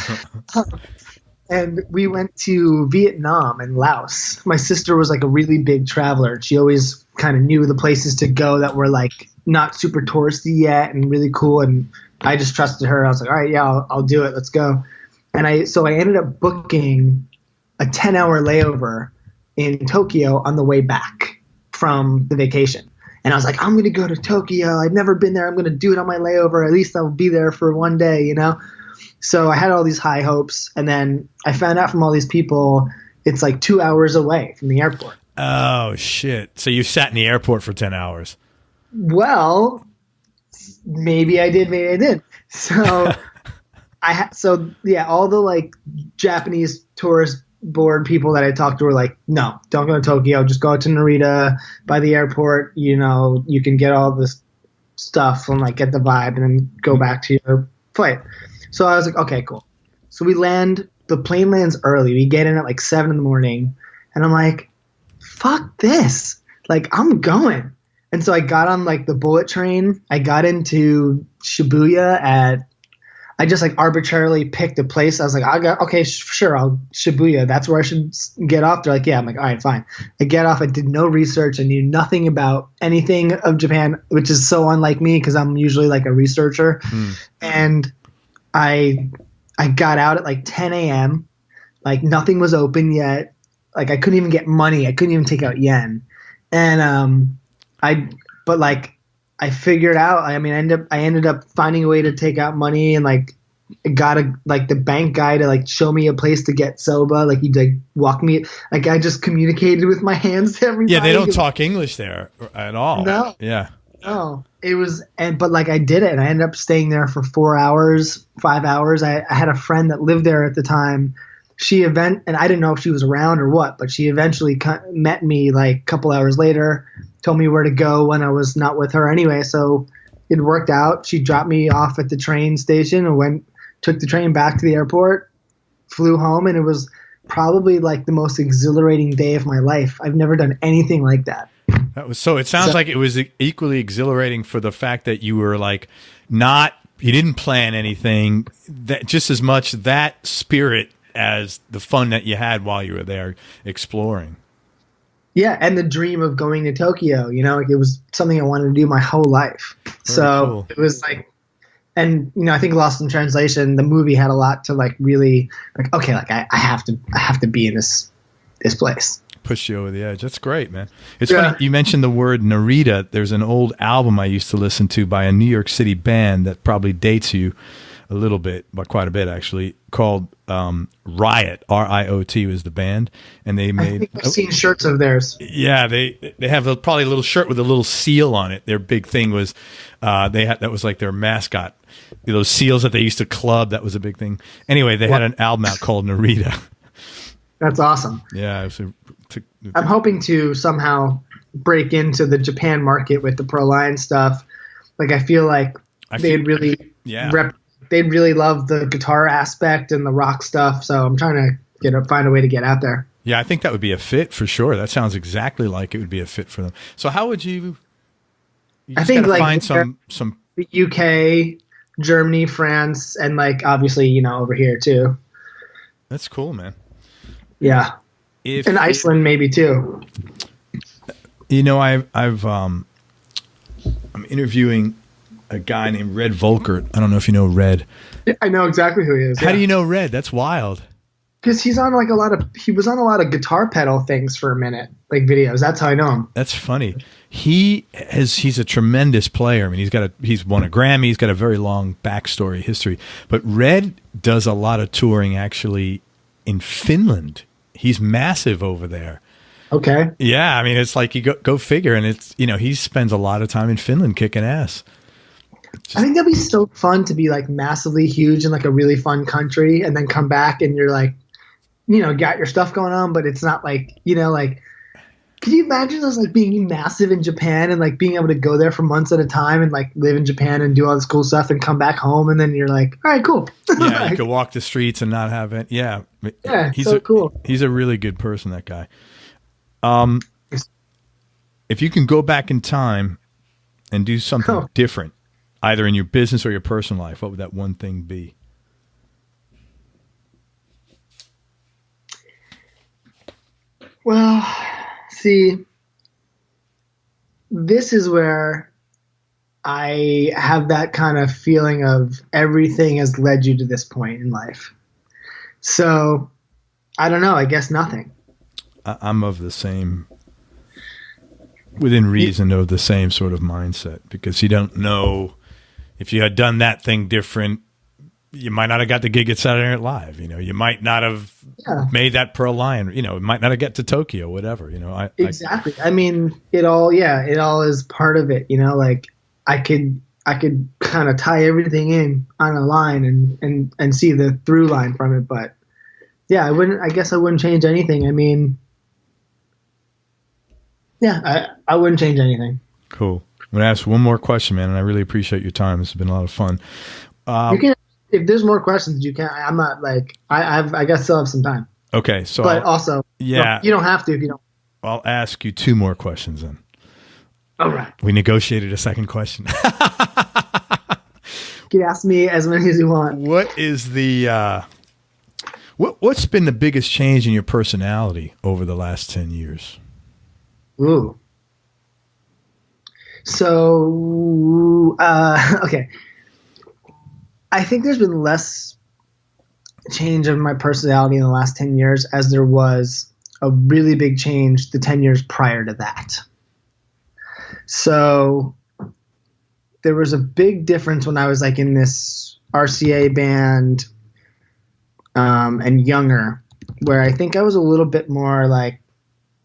And we went to Vietnam and Laos. My sister was like a really big traveler. She always kind of knew the places to go that were like not super touristy yet and really cool. And I just trusted her. I was like, all right, yeah, I'll do it. Let's go. And so I ended up booking a 10-hour layover in Tokyo on the way back from the vacation. And I was like, I'm going to go to Tokyo. I've never been there. I'm going to do it on my layover. At least I'll be there for one day, So I had all these high hopes. And then I found out from all these people, it's like 2 hours away from the airport. Oh, shit. So you sat in the airport for 10 hours. Well, maybe I did, maybe I did. So all the like Japanese tourist board people that I talked to were like, no, don't go to Tokyo. Just go to Narita by the airport. You can get all this stuff and like get the vibe and then go back to your flight. So I was like, okay, cool. So the plane lands early. We get in at like 7 in the morning and I'm like, fuck this. Like, I'm going. And so I got on like the bullet train. I got into Shibuya I just like arbitrarily picked a place. I was like, sure, I'll Shibuya. That's where I should get off. They're like, yeah. I'm like, all right, fine. I get off. I did no research. I knew nothing about anything of Japan, which is so unlike me because I'm usually like a researcher. And I got out at like 10 a.m. Like nothing was open yet. Like I couldn't even get money. I couldn't even take out yen. And I figured out. I mean, I ended up finding a way to take out money and like got the bank guy to like show me a place to get soba. Like he'd like walk me. Like I just communicated with my hands to everybody. Yeah, they don't talk English there at all. No. Yeah. No. It was, but like I did it, and I ended up staying there for 4 hours, 5 hours. I had a friend that lived there at the time. And I didn't know if she was around or what, but she eventually met me like a couple hours later, told me where to go when I was not with her anyway. So it worked out. She dropped me off at the train station and took the train back to the airport, flew home, and it was probably like the most exhilarating day of my life. I've never done anything like that. It sounds like it was equally exhilarating for the fact that you were like you didn't plan anything, that just as much that spirit as the fun that you had while you were there exploring. Yeah, and the dream of going to Tokyo, like it was something I wanted to do my whole life. So cool. It was like, and I think Lost in Translation, the movie had a lot to like really like, okay, like I have to be in this place. Push you over the edge. That's great, man. It's funny you mentioned the word Narita. There's an old album I used to listen to by a New York City band that probably dates you a little bit, but quite a bit actually, called Riot. R-I-O-T was the band, and they made. I think I've seen shirts of theirs. Yeah, they have probably a little shirt with a little seal on it. Their big thing was that was like their mascot. Those seals that they used to club, that was a big thing. Anyway, they had an album out called Narita. That's awesome. Yeah, I'm hoping to somehow break into the Japan market with the ProLine stuff. Like I feel like they'd really love the guitar aspect and the rock stuff. So I'm trying to find a way to get out there. Yeah, I think that would be a fit for sure. That sounds exactly like it would be a fit for them. So how would you? I think like find some the UK, Germany, France, and like obviously, over here too. That's cool, man. Yeah. And Iceland maybe too. I'm interviewing a guy named Red Volkert. I don't know if you know Red. I know exactly who he is. How do you know Red? That's wild. Because he was on a lot of guitar pedal things for a minute, like videos. That's how I know him. That's funny. He's a tremendous player. I mean, he's won a Grammy. He's got a very long backstory history. But Red does a lot of touring actually in Finland. He's massive over there. Okay. Yeah, I mean, it's like you go figure, and it's he spends a lot of time in Finland kicking ass. I think that'd be so fun to be like massively huge in like a really fun country, and then come back and you're like, got your stuff going on, but it's not like, like, could you imagine us like being massive in Japan and like being able to go there for months at a time and like live in Japan and do all this cool stuff and come back home and then you're like, all right, cool. Yeah, like, you could walk the streets and not have it. Yeah, he's so cool. He's a really good person, that guy. If you can go back in time and do something different, either in your business or your personal life, what would that one thing be? Well, see, this is where I have that kind of feeling of everything has led you to this point in life. So, I don't know. I guess nothing. I'm of the same, within reason, of the same sort of mindset, because you don't know if you had done that thing different, you might not have got the gig at Saturday Night Live. You might not have made that Pearl Lion. It might not have got to Tokyo, whatever. Exactly. I mean, it all is part of it. Like I could kind of tie everything in on a line and see the through line from it. But yeah, I guess I wouldn't change anything. I mean, yeah, I wouldn't change anything. Cool. I'm going to ask one more question, man, and I really appreciate your time. This has been a lot of fun. You can, if there's more questions, you can. I'm not like I guess still have some time. Okay, so but also, yeah, you don't have to if you don't. I'll ask you two more questions then. All right. We negotiated a second question. You can ask me as many as you want. What is the what's been the biggest change in your personality over the last 10 years? Ooh. So, okay. I think there's been less change of my personality in the last 10 years as there was a really big change the 10 years prior to that. So there was a big difference when I was like in this RCA band and younger, where I think I was a little bit more like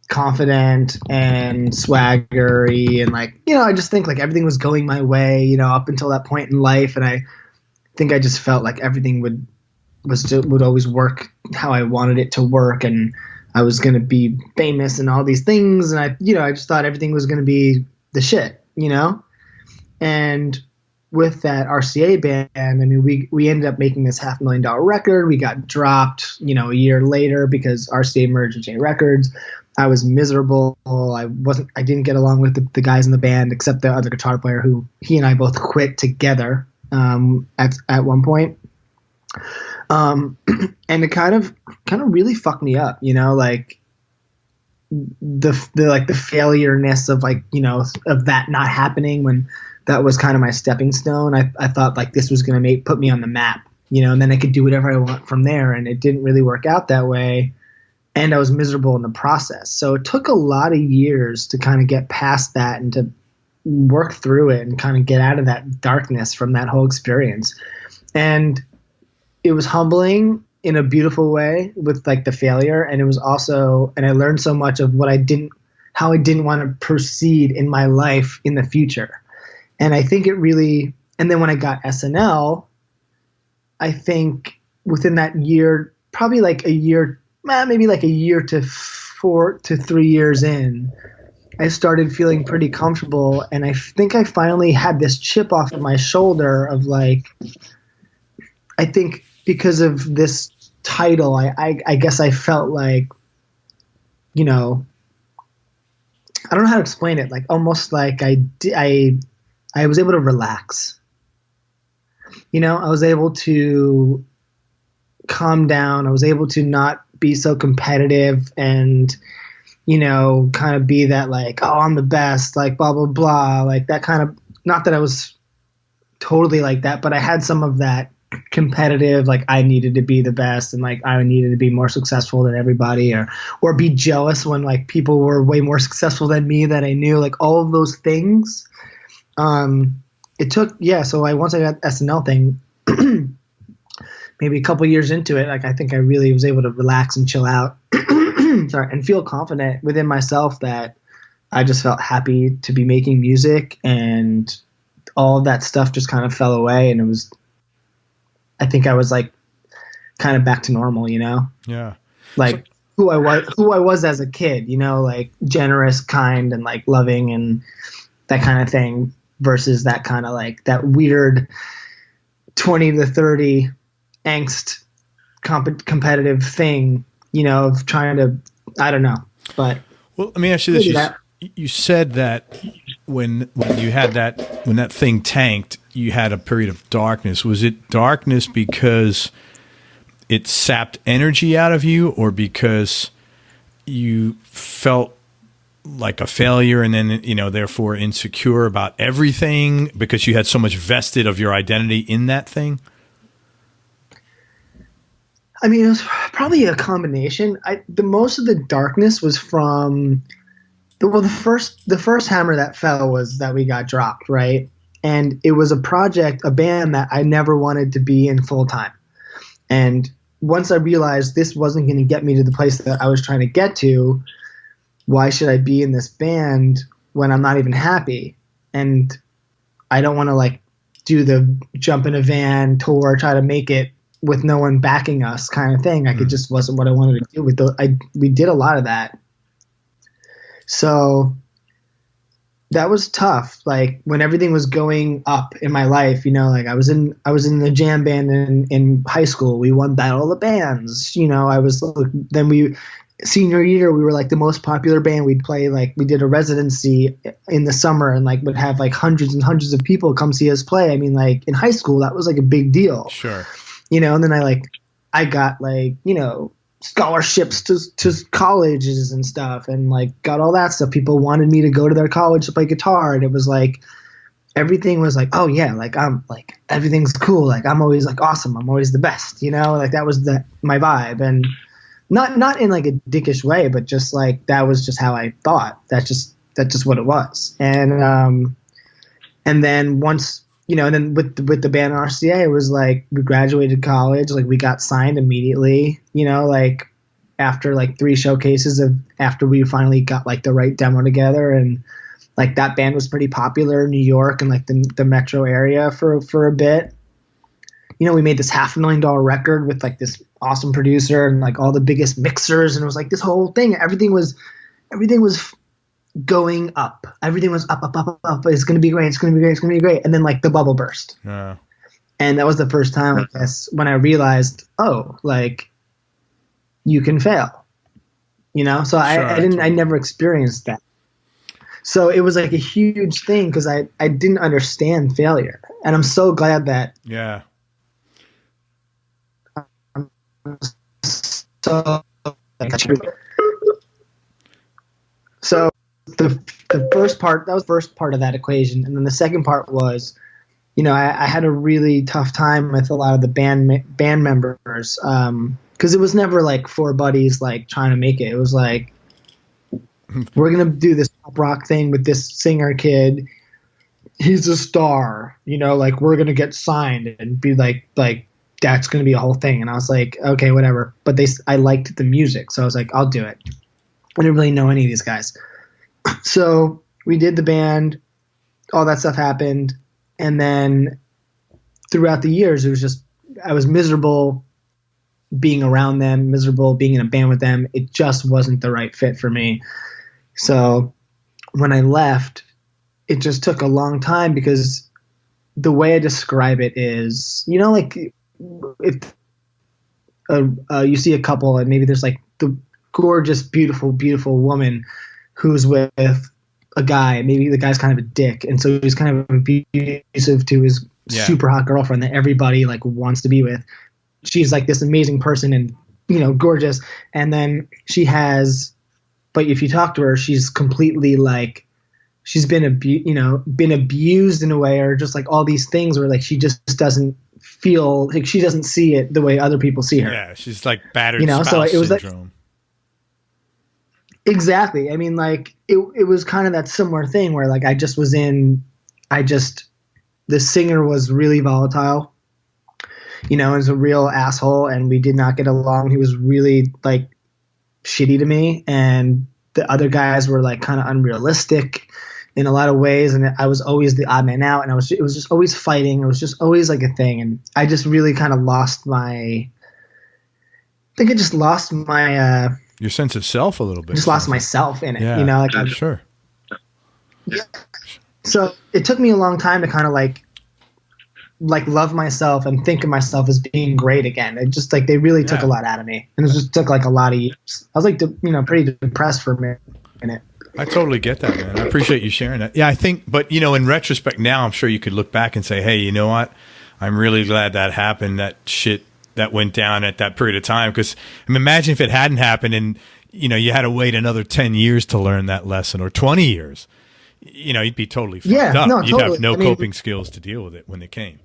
confident and swaggery and like, I just think like everything was going my way, up until that point in life. And I think I just felt like everything would always work how I wanted it to work. And I was going to be famous and all these things. And I just thought everything was going to be the shit, and with that RCA band, I mean, we ended up making this $500,000 record. We got dropped, a year later because RCA merged with J Records. I was miserable. I didn't get along with the guys in the band, except the other guitar player who he and I both quit together at one point. And it kind of really fucked me up, like the failureness of like, of that not happening when that was kind of my stepping stone. I thought like this was going to put me on the map, and then I could do whatever I want from there. And it didn't really work out that way. And I was miserable in the process. So it took a lot of years to kind of get past that and to work through it and kind of get out of that darkness from that whole experience. And it was humbling in a beautiful way with like the failure. And it was also, and I learned so much of how I didn't want to proceed in my life in the future. And I think it really, and then when I got SNL, I think within that year, probably like a year, maybe like a year to 4 to 3 years in, I started feeling pretty comfortable. And I think I finally had this chip off of my shoulder of like, I think because of this title, I guess I felt like, I don't know how to explain it. Like almost like I I was able to relax. You know, I was able to calm down. I was able to not be so competitive and, you know, kind of be that like, oh, I'm the best, like blah, blah, blah. Like that kind of, not that I was totally like that, but I had some of that competitive, like I needed to be the best and like I needed to be more successful than everybody, or be jealous when like people were way more successful than me that I knew, like all of those things. It took, so once I got SNL thing, maybe a couple years into it, like I think I really was able to relax and chill out, sorry, and feel confident within myself that I just felt happy to be making music, and all of that stuff just kind of fell away, and I think I was like kind of back to normal, you know? Yeah. Like who I was as a kid, you know, like generous, kind, and like loving and that kind of thing, versus that kind of like that weird 20 to 30 angst competitive thing, you know, of trying to, I don't know. But well, let me ask you this. You said that when you had when that thing tanked, you had a period of darkness. Was it darkness because it sapped energy out of you, or because you felt like a failure and then, you know, therefore insecure about everything because you had so much vested of your identity in that thing? I mean, it was probably a combination. The most of the darkness was from the first hammer that fell was that we got dropped, right? And it was a band that I never wanted to be in full time. And once I realized this wasn't going to get me to the place that I was trying to get to, why should I be in this band when I'm not even happy? And I don't want to like do the jump in a van tour, try to make it with no one backing us kind of thing. Like it just wasn't what I wanted to do. We did a lot of that. So that was tough. Like when everything was going up in my life, you know, like I was in the jam band in high school. We won Battle of the Bands. You know, senior year, we were like the most popular band. We'd play, like we did a residency in the summer and like would have like hundreds and hundreds of people come see us play. I mean, like in high school, that was like a big deal. Sure. You know, and then I got like, you know, scholarships to colleges and stuff, and like got all that stuff. People wanted me to go to their college to play guitar, and it was like everything was like, oh yeah, like I'm like everything's cool, like I'm always like awesome, I'm always the best, you know, like that was my vibe. And not in like a dickish way, but just like that was just how I thought. That's just what it was. And then once, you know, and then with the band RCA, it was like we graduated college, like we got signed immediately, you know, like after like 3 showcases after we finally got like the right demo together. And like that band was pretty popular in New York and like the metro area for a bit. You know, we made this $500,000 record with like this awesome producer and like all the biggest mixers, and it was like this whole thing. Everything was going up. Everything was up. It's gonna be great. It's gonna be great. It's gonna be great. And then like the bubble burst. Yeah. And that was the first time, I guess, when I realized, oh, like you can fail. You know, so I never experienced that. So it was like a huge thing because I didn't understand failure, and I'm so glad that. Yeah. So the first part, that was the first part of that equation. And then the second part was, you know, I had a really tough time with a lot of the band members. Cause it was never like 4 buddies, like trying to make it. It was like, we're going to do this pop rock thing with this singer kid. He's a star, you know, like we're going to get signed and be like, that's going to be a whole thing. And I was like, okay, whatever. But I liked the music. So I was like, I'll do it. I didn't really know any of these guys. So we did the band, all that stuff happened. And then throughout the years, it was just, I was miserable being around them, miserable being in a band with them. It just wasn't the right fit for me. So when I left, it just took a long time because the way I describe it is, you know, like if you see a couple and maybe there's like the gorgeous, beautiful, beautiful woman who's with a guy. Maybe the guy's kind of a dick, and so he's kind of abusive to his super hot girlfriend that everybody like wants to be with. She's like this amazing person and, you know, gorgeous. And then but if you talk to her, she's completely like, she's been abused in a way, or just like all these things where like she just doesn't feel like, she doesn't see it the way other people see her. Yeah, she's like battered, you know, spouse so it was syndrome. like, exactly. I mean, like it was kind of that similar thing where like the singer was really volatile, you know, is a real asshole, and we did not get along. He was really like shitty to me, and the other guys were like kind of unrealistic in a lot of ways, and I was always the odd man out, and it was just always fighting. It was just always like a thing, and I just really kind of lost my your sense of self a little bit. Just lost myself in it, yeah, you know, like sure. Yeah. So it took me a long time to kind of like love myself and think of myself as being great again. It just like, they really took a lot out of me, and it just took like a lot of years. I was like, you know, pretty depressed for a minute. I totally get that, man. I appreciate you sharing that. Yeah, I think, but you know, in retrospect now, I'm sure you could look back and say, hey, you know what? I'm really glad that happened. That shit that went down at that period of time. Because I mean, imagine if it hadn't happened and, you know, you had to wait another 10 years to learn that lesson, or 20 years. You know, you'd be totally fucked up. No, you'd totally. have no coping skills to deal with it when it came.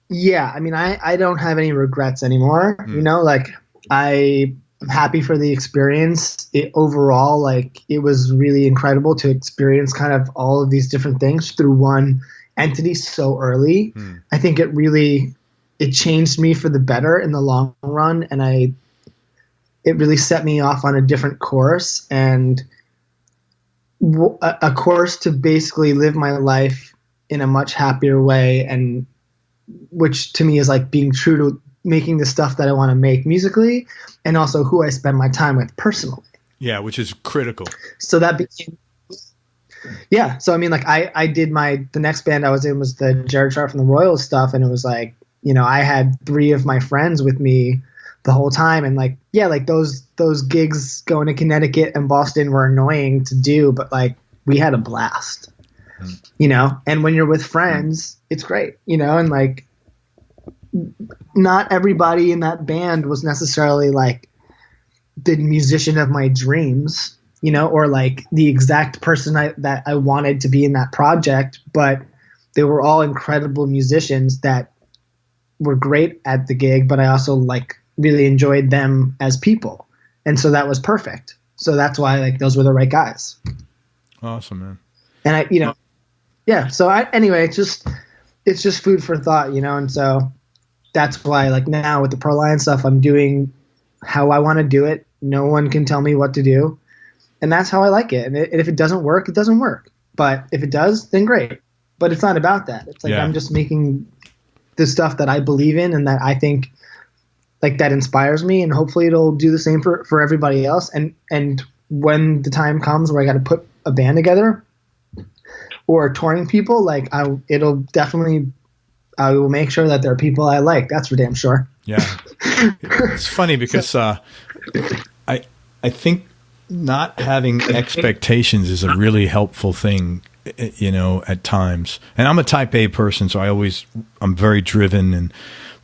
Yeah, I mean, I don't have any regrets anymore. You know, like I'm happy for the experience. Overall, like it was really incredible to experience kind of all of these different things through one entity so early. I think it changed me for the better in the long run, and it really set me off on a different course, and a course to basically live my life in a much happier way, and which to me is like being true to making the stuff that I want to make musically, and also who I spend my time with personally. Yeah, which is critical. So that became, yeah. So I mean, like I did the next band I was in was the Jared Scharff and the Royals stuff, and it was like, you know, I had 3 of my friends with me the whole time, and like, yeah, like those gigs going to Connecticut and Boston were annoying to do, but like we had a blast. You know, and when you're with friends, it's great, you know, and like not everybody in that band was necessarily like the musician of my dreams, you know, or like the exact person that I wanted to be in that project, but they were all incredible musicians that were great at the gig, but I also like really enjoyed them as people. And so that was perfect. So that's why like those were the right guys. Awesome, man. And I, you know, yeah. So anyway, it's just food for thought, you know? And so that's why like now with the Pro Lion stuff, I'm doing how I want to do it. No one can tell me what to do. And that's how I like it. And if it doesn't work, it doesn't work. But if it does, then great. But it's not about that. It's like, I'm just making the stuff that I believe in and that I think like that inspires me, and hopefully it'll do the same for everybody else. And when the time comes where I got to put a band together or touring people, like I will make sure that there are people I like. That's for damn sure. Yeah. It's funny because I think not having expectations is a really helpful thing, you know, at times. And I'm a type A person, so I'm very driven,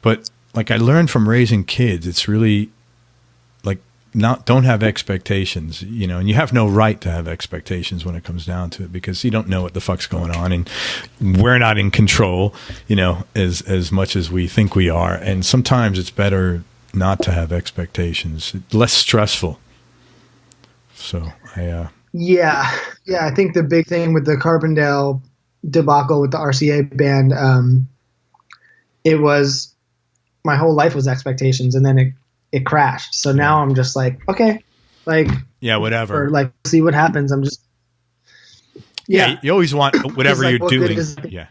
but like I learned from raising kids, it's really like don't have expectations, you know, and you have no right to have expectations when it comes down to it, because you don't know what the fuck's going on, and we're not in control, you know, as much as we think we are. And sometimes it's better not to have expectations. It's less stressful. So yeah, I think the big thing with the Carbondale debacle with the RCA band, it was my whole life was expectations, and then it crashed. So now I'm just like, okay, like, yeah, whatever, or like see what happens. I'm just, yeah, you always want whatever like, you're doing. Yeah.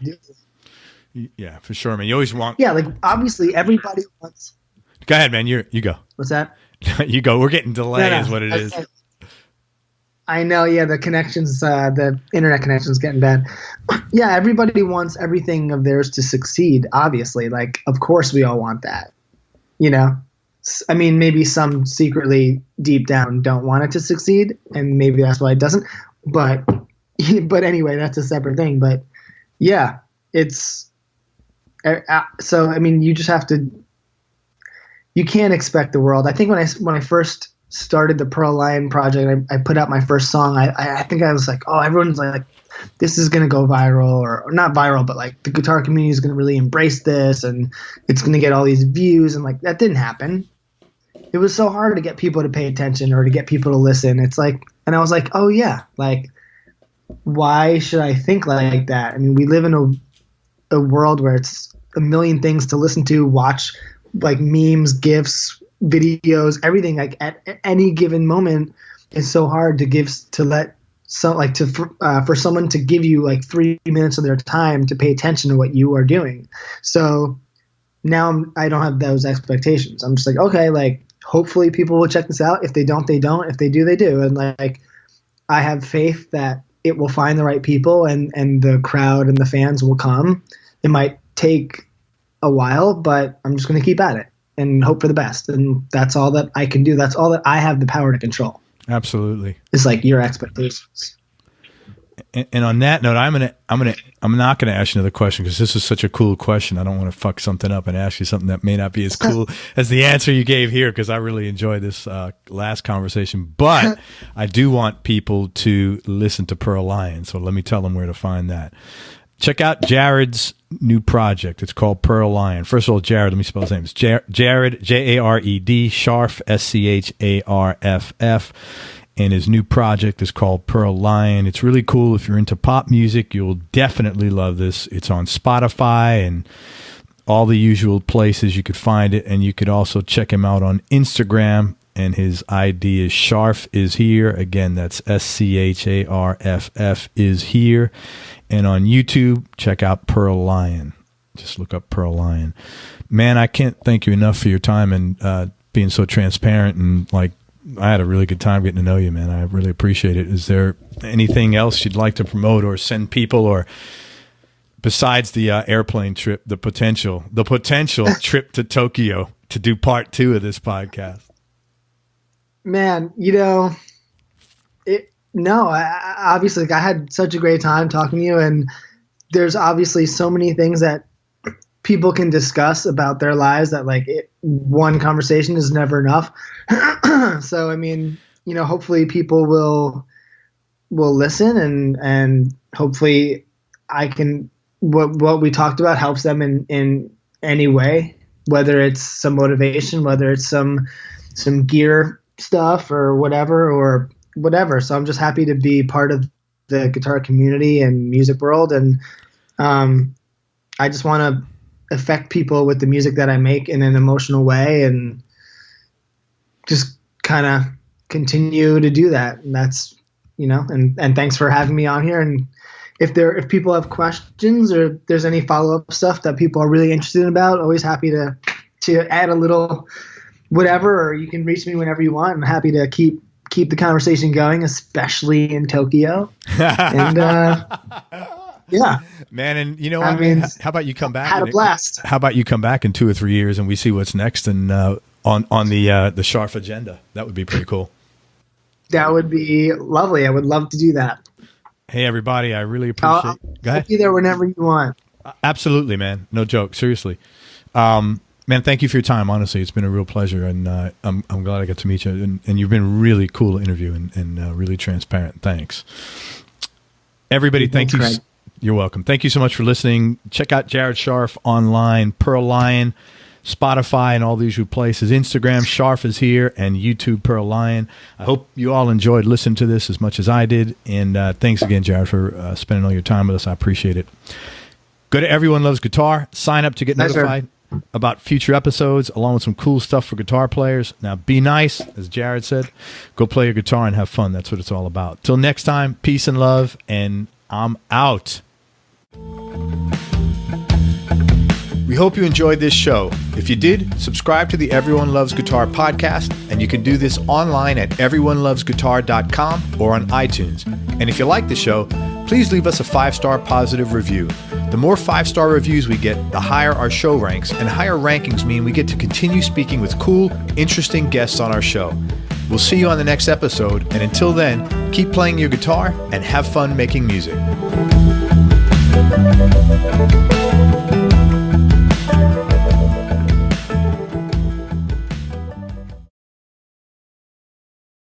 Yeah, for sure, man. You always want. Yeah, like obviously everybody wants. Go ahead, man. You go. What's that? You go. We're getting delay, is what it is. I know. Yeah, the connections, the internet connection's getting bad. Yeah, everybody wants everything of theirs to succeed. Obviously, like, of course, we all want that. You know, I mean, maybe some secretly deep down don't want it to succeed, and maybe that's why it doesn't. but anyway, that's a separate thing. But yeah, it's so. I mean, you just have to. You can't expect the world. I think when I first started the Pearl Lion project, I put out my first song. I think I was like, oh, everyone's like, this is gonna go viral, or not viral, but like the guitar community is gonna really embrace this, and it's gonna get all these views, and like that didn't happen. It was so hard to get people to pay attention or to get people to listen. It's like, and I was like, oh yeah, like why should I think like that? I mean, we live in a world where it's a million things to listen to, watch, like memes, GIFs, videos, everything. Like at any given moment, it's so hard for someone to give you like 3 minutes of their time to pay attention to what you are doing. So now I don't have those expectations. I'm just like, okay, like hopefully people will check this out. If they don't, they don't. If they do, they do. And like I have faith that it will find the right people, and the crowd and the fans will come. It might take a while, but I'm just going to keep at it and hope for the best. And that's all that I can do. That's all that I have the power to control. Absolutely. It's like your expectations. And on that note, I'm not gonna ask you another question, because this is such a cool question. I don't want to fuck something up and ask you something that may not be as cool as the answer you gave here, because I really enjoyed this last conversation. But I do want people to listen to Pearl Lion, so let me tell them where to find that. Check out Jared's new project. It's called Pearl Lion. First of all, Jared, let me spell his name. It's Jared, Jared, Scharff, Scharff. And his new project is called Pearl Lion. It's really cool. If you're into pop music, you'll definitely love this. It's on Spotify and all the usual places you could find it. And you could also check him out on Instagram. And his ID is Scharff is here. Again, that's Scharff is here. And on YouTube, check out Pearl Lion. Just look up Pearl Lion. Man, I can't thank you enough for your time and being so transparent, and like, I had a really good time getting to know you, man. I really appreciate it. Is there anything else you'd like to promote or send people, or besides the airplane trip, the potential trip to Tokyo to do part 2 of this podcast? Man, obviously I had such a great time talking to you, and there's obviously so many things that people can discuss about their lives that one conversation is never enough. So, I mean, hopefully people will listen, and hopefully I can, what we talked about helps them in any way, whether it's some motivation, whether it's some gear stuff or whatever. So I'm just happy to be part of the guitar community and music world. And I just want to affect people with the music that I make in an emotional way, and just kind of continue to do that. And that's, and thanks for having me on here. And if people have questions, or if there's any follow-up stuff that people are really interested in about, always happy to add a little whatever, or you can reach me whenever you want. I'm happy to keep the conversation going, especially in Tokyo. And yeah, man. And I mean, how about you come back? Had a blast. How about you come back in 2 or 3 years and we see what's next, and on the Scharff agenda? That would be pretty cool. That would be lovely. I would love to do that. Hey, everybody, I really appreciate it. Go ahead. I'll be there whenever you want. Absolutely, man. No joke. Seriously. Man, thank you for your time. Honestly, it's been a real pleasure, and I'm glad I got to meet you. And you've been really cool to interview, and really transparent. Thanks. Everybody, thank you. Craig. You're welcome. Thank you so much for listening. Check out Jared Scharff online, Pearl Lion, Spotify, and all the usual places. Instagram, Scharff is here, and YouTube, Pearl Lion. I hope you all enjoyed listening to this as much as I did. And thanks again, Jared, for spending all your time with us. I appreciate it. Go to Everyone Loves Guitar. Sign up to get notified about future episodes, along with some cool stuff for guitar players. Now, be nice, as Jared said. Go play your guitar and have fun. That's what it's all about. Till next time, peace and love, and I'm out. We hope you enjoyed this show. If you did, subscribe to the Everyone Loves Guitar podcast, and you can do this online at everyonelovesguitar.com or on iTunes. And if you like the show, please leave us a 5-star positive review. The more 5-star reviews we get, the higher our show ranks, and higher rankings mean we get to continue speaking with cool, interesting guests on our show. We'll see you on the next episode, and until then, Keep playing your guitar and have fun making music.